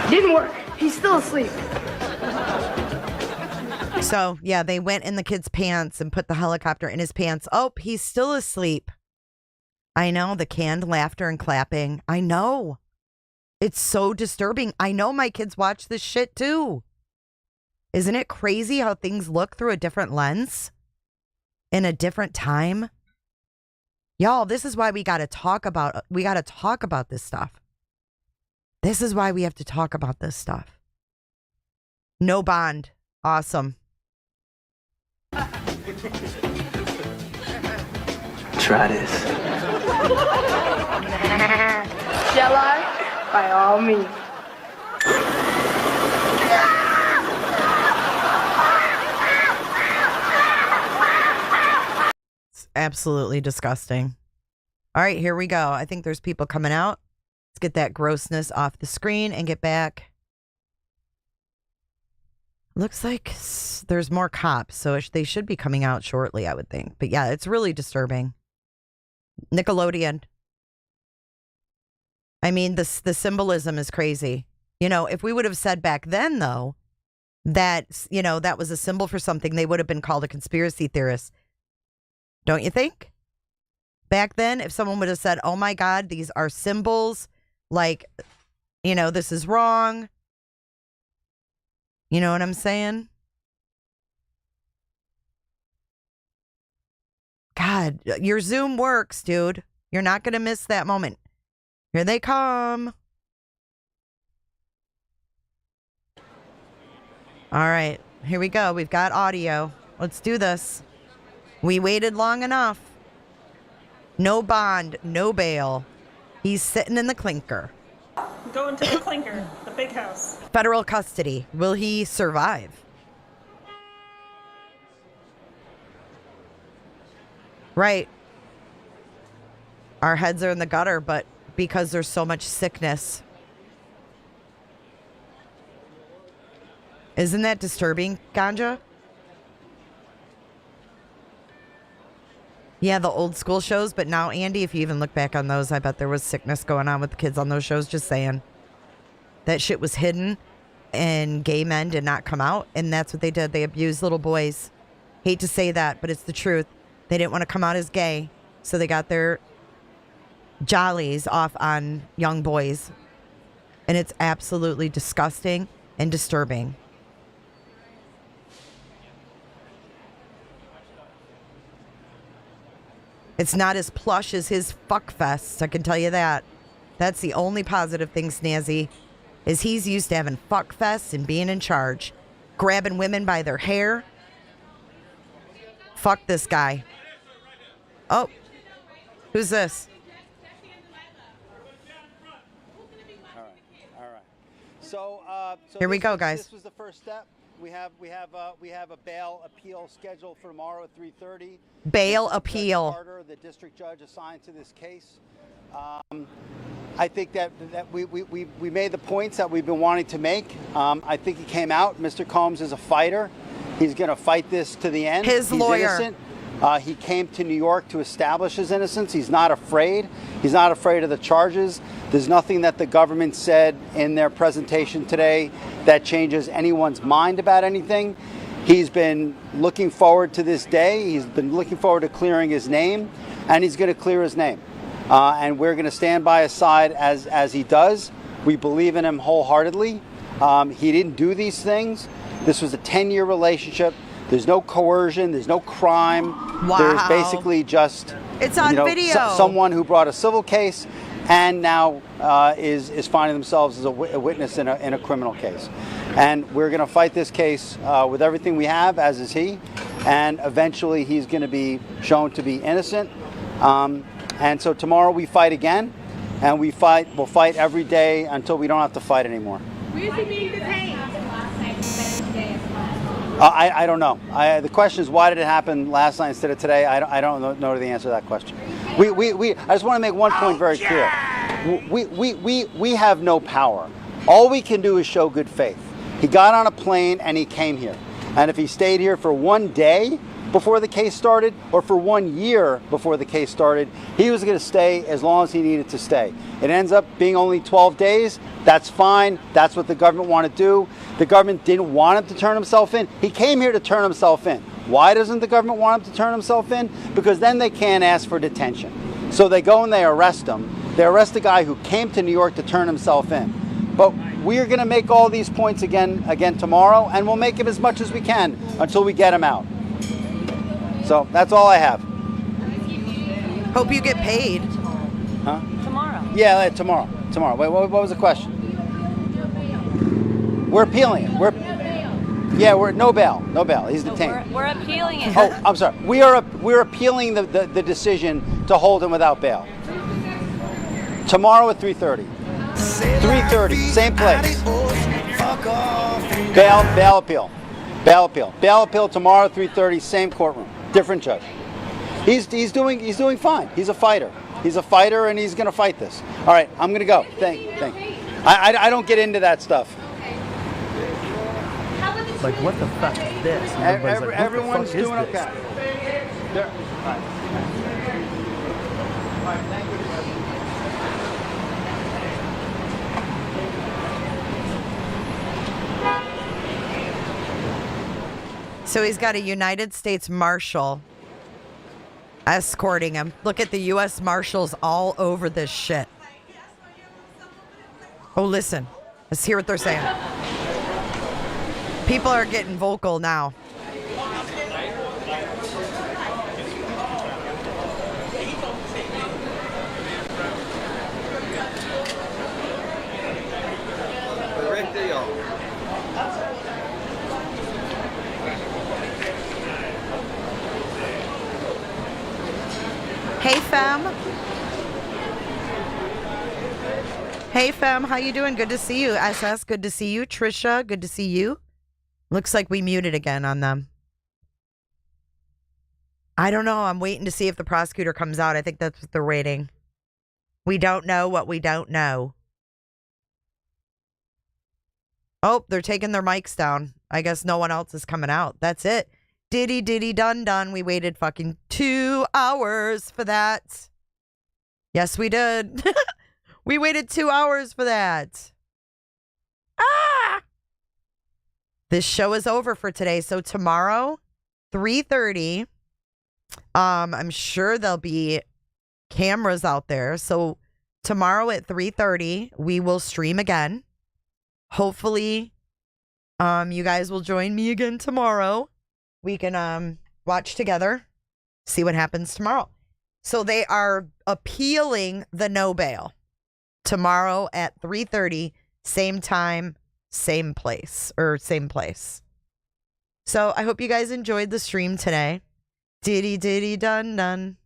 Didn't work. He's still asleep. So, yeah, they went in the kid's pants and put the helicopter in his pants. Oh, he's still asleep. I know, the canned laughter and clapping. I know. It's so disturbing. I know my kids watch this shit too. Isn't it crazy how things look through a different lens? In a different time? Y'all, this is why we got to talk about this stuff. This is why we have to talk about this stuff. No bond. Awesome. Try this. Shall I? By all means. It's absolutely disgusting. All right, here we go. I think there's people coming out. Let's get that grossness off the screen and get back. Looks like there's more cops, so they should be coming out shortly, I would think. But yeah, it's really disturbing. Nickelodeon. I mean, the symbolism is crazy. You know, if we would have said back then, though, that, you know, that was a symbol for something, they would have been called a conspiracy theorist. Don't you think? Back then, if someone would have said, oh my God, these are symbols, like, you know, this is wrong. You know what I'm saying? God, your Zoom works, dude. You're not going to miss that moment. Here they come. All right, here we go. We've got audio. Let's do this. We waited long enough. No bond, no bail. He's sitting in the clinker. Going to the clinker, the big house. Federal custody. Will he survive? Right. Our heads are in the gutter, but because there's so much sickness. Isn't that disturbing, Ganja? Yeah, the old school shows, but now, Andy, if you even look back on those, I bet there was sickness going on with the kids on those shows, just saying. That shit was hidden, and gay men did not come out, and that's what they did. They abused little boys. Hate to say that, but it's the truth. They didn't want to come out as gay, so they got their jollies off on young boys. And it's absolutely disgusting and disturbing. It's not as plush as his fuck fest, I can tell you that. That's the only positive thing, Snazzy, is he's used to having fuck fests and being in charge. Grabbing women by their hair. Fuck this guy. Oh, who's this? All right. So Here we go, guys. This was the first step. We have a bail appeal scheduled for tomorrow at 3:30. Bail appeal. Carter, the district judge assigned to this case. I think that we made the points that we've been wanting to make. I think he came out. Mr. Combs is a fighter. He's going to fight this to the end. His lawyer. Innocent. He came to New York to establish his innocence. He's not afraid. He's not afraid of the charges. There's nothing that the government said in their presentation today that changes anyone's mind about anything. He's been looking forward to this day. He's been looking forward to clearing his name, and he's going to clear his name. And we're going to stand by his side as he does. We believe in him wholeheartedly. He didn't do these things. This was a 10-year relationship. There's no coercion. There's no crime. Wow. There's basically just it's on video. Someone who brought a civil case and now is finding themselves as a witness in a criminal case. And we're going to fight this case with everything we have, as is he. And eventually he's going to be shown to be innocent. And so tomorrow we fight again, and we'll fight every day until we don't have to fight anymore. Where is he being detained? I don't know. The question is, why did it happen last night instead of today? I don't know the answer to that question. I just want to make one point very clear. We have no power. All we can do is show good faith. He got on a plane and he came here. And if he stayed here for one day before the case started or for 1 year before the case started, he was going to stay as long as he needed to stay. It ends up being only 12 days. That's fine. That's what the government wanted to do. The government didn't want him to turn himself in. He came here to turn himself in. Why doesn't the government want him to turn himself in? Because then they can't ask for detention. So they go and they arrest him. They arrest a guy who came to New York to turn himself in. But we are going to make all these points again tomorrow, and we'll make them as much as we can until we get him out. So that's all I have. Hope you get paid. Huh? Tomorrow. Yeah, tomorrow. Wait, what was the question? We're appealing it. We're no bail. He's detained. We're appealing it. Oh, I'm sorry. We're appealing the decision to hold him without bail. Tomorrow at 3:30. 3:30, same place. Bail appeal. Bail appeal tomorrow, 3:30, same courtroom, different judge. He's doing fine. He's a fighter. And he's going to fight this. All right, I'm going to go. Thank you. I don't get into that stuff. Like, what the fuck is this? Everyone's doing okay. All right, thank you. So he's got a United States Marshal escorting him. Look at the U.S. Marshals all over this shit. Oh, listen. Let's hear what they're saying. People are getting vocal now. Hey, fam. Hey, fam. How you doing? Good to see you. SS, good to see you. Trisha, good to see you. Looks like we muted again on them. I don't know. I'm waiting to see if the prosecutor comes out. I think that's what they're waiting. We don't know what we don't know. Oh, they're taking their mics down. I guess no one else is coming out. That's it. Diddy, done. We waited fucking 2 hours for that. Yes, we did. We waited 2 hours for that. Ah! This show is over for today. So tomorrow, 3:30, I'm sure there'll be cameras out there. So tomorrow at 3:30, we will stream again. Hopefully, you guys will join me again tomorrow. We can watch together, see what happens tomorrow. So they are appealing the no bail tomorrow at 3:30, same time, same place. So I hope you guys enjoyed the stream today. Diddy, done.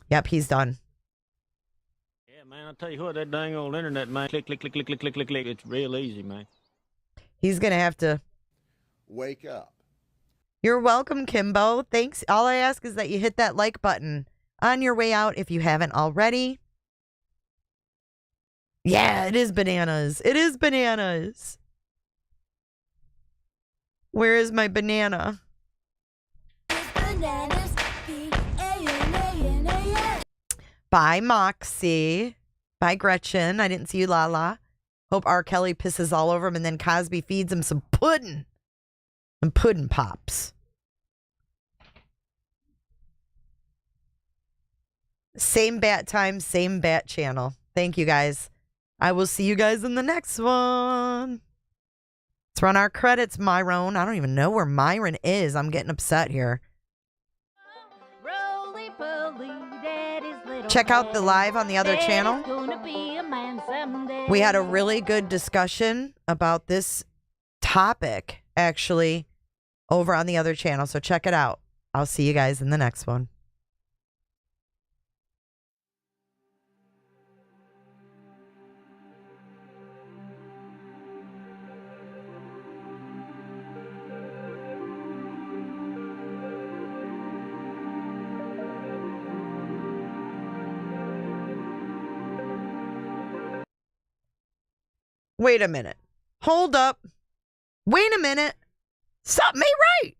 Yep, he's done. Yeah, man, I'll tell you what, that dang old internet, man, click. It's real easy, man. He's going to have to Wake up. You're welcome, Kimbo. Thanks. All I ask is that you hit that like button on your way out if you haven't already. Yeah, it is bananas. Where is my banana? Bye, Moxie. Bye, Gretchen. I didn't see you, Lala. Hope R. Kelly pisses all over him and then Cosby feeds him some pudding. And pudding pops. Same bat time, same bat channel. Thank you, guys. I will see you guys in the next one. Let's run our credits, Myron. I don't even know where Myron is. I'm getting upset here. Check out the live on the other channel. We had a really good discussion about this topic, actually, over on the other channel. So check it out. I'll see you guys in the next one. Wait a minute. Hold up. Wait a minute. Something ain't right.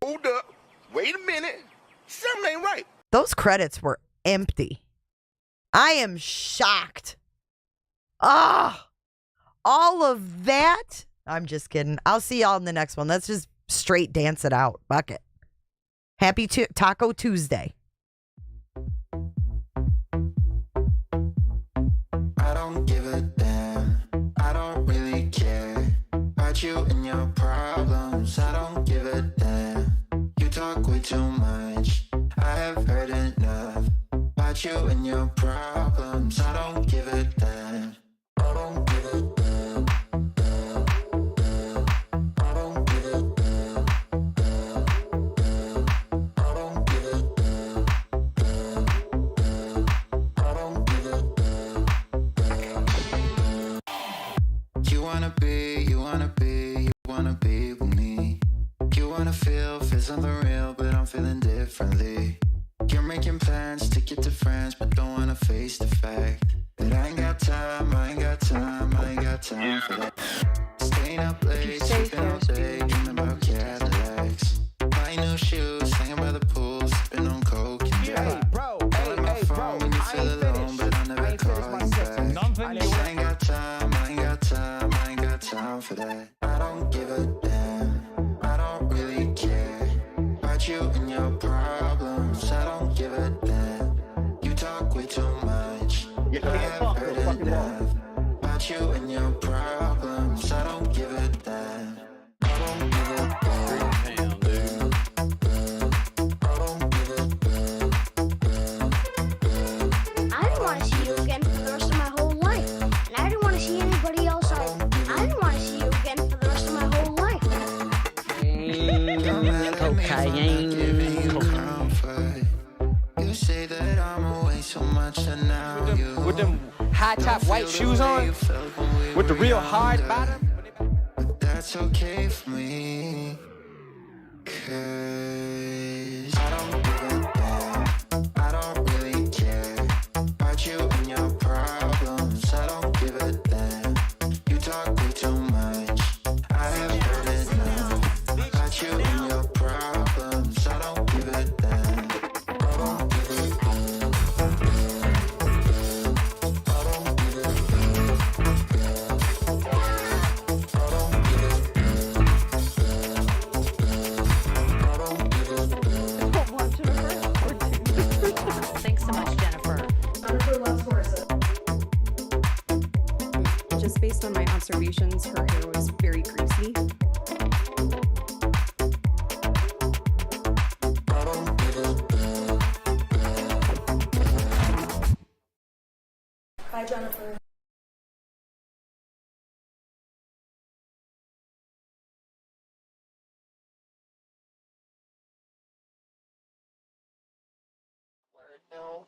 Hold up. Wait a minute. Something ain't right. Those credits were empty. I am shocked. Ah, all of that. I'm just kidding. I'll see y'all in the next one. Let's just straight dance it out. Bucket. Happy Taco Tuesday. I don't give a damn. I don't really care about you and your problems. I don't give a damn. You talk way too much. I have heard enough about you and your problems. I don't give a damn. I don't give a damn. I don't give a damn. I don't give a damn. I don't give a damn. You wanna be with me. You wanna feel something real, but I'm feeling differently. You're making plans to get to France, but don't wanna face the fact that I ain't got time, I ain't got time, I ain't got time for that. Staying up late, sleeping all day, dreaming about Cadillacs. Buying new shoes, hanging by the pool, sipping on coke and Jack. Calling my phone when you feel alone, but I never call you back. I ain't got time, I ain't got time, I ain't got time for that. I don't give a damn, I don't really care about you and your problems. I don't give a damn. You talk way too much. I have heard enough about you and your problems. I don't give a damn. I don't give a damn. I don't give a damn. I didn't want to see you again for the rest of my whole life. And I didn't want to see anybody else either. I didn't want to see you again for the rest of my whole life. Cocaine. You say that I'm away so much and now With them high top white shoes on, with the real hard bottom. But that's okay for me, 'cause I don't give a damn. I don't really care about you and your problems. I don't give a damn. You talk way too much. I have heard enough about you and your problems. I don't give a damn. I don't give a damn. I don't give a damn. I don't give a damn. I don't give a damn. Thanks so much, Jennifer. Just based on my observations, her hair was very greasy. Bye, Jennifer. No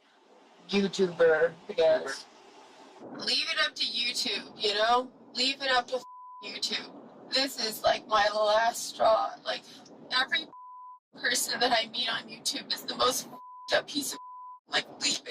YouTuber, because leave it up to YouTube, you know? Leave it up to YouTube. This is like my last straw. Like, every person that I meet on YouTube is the most up piece of like, leave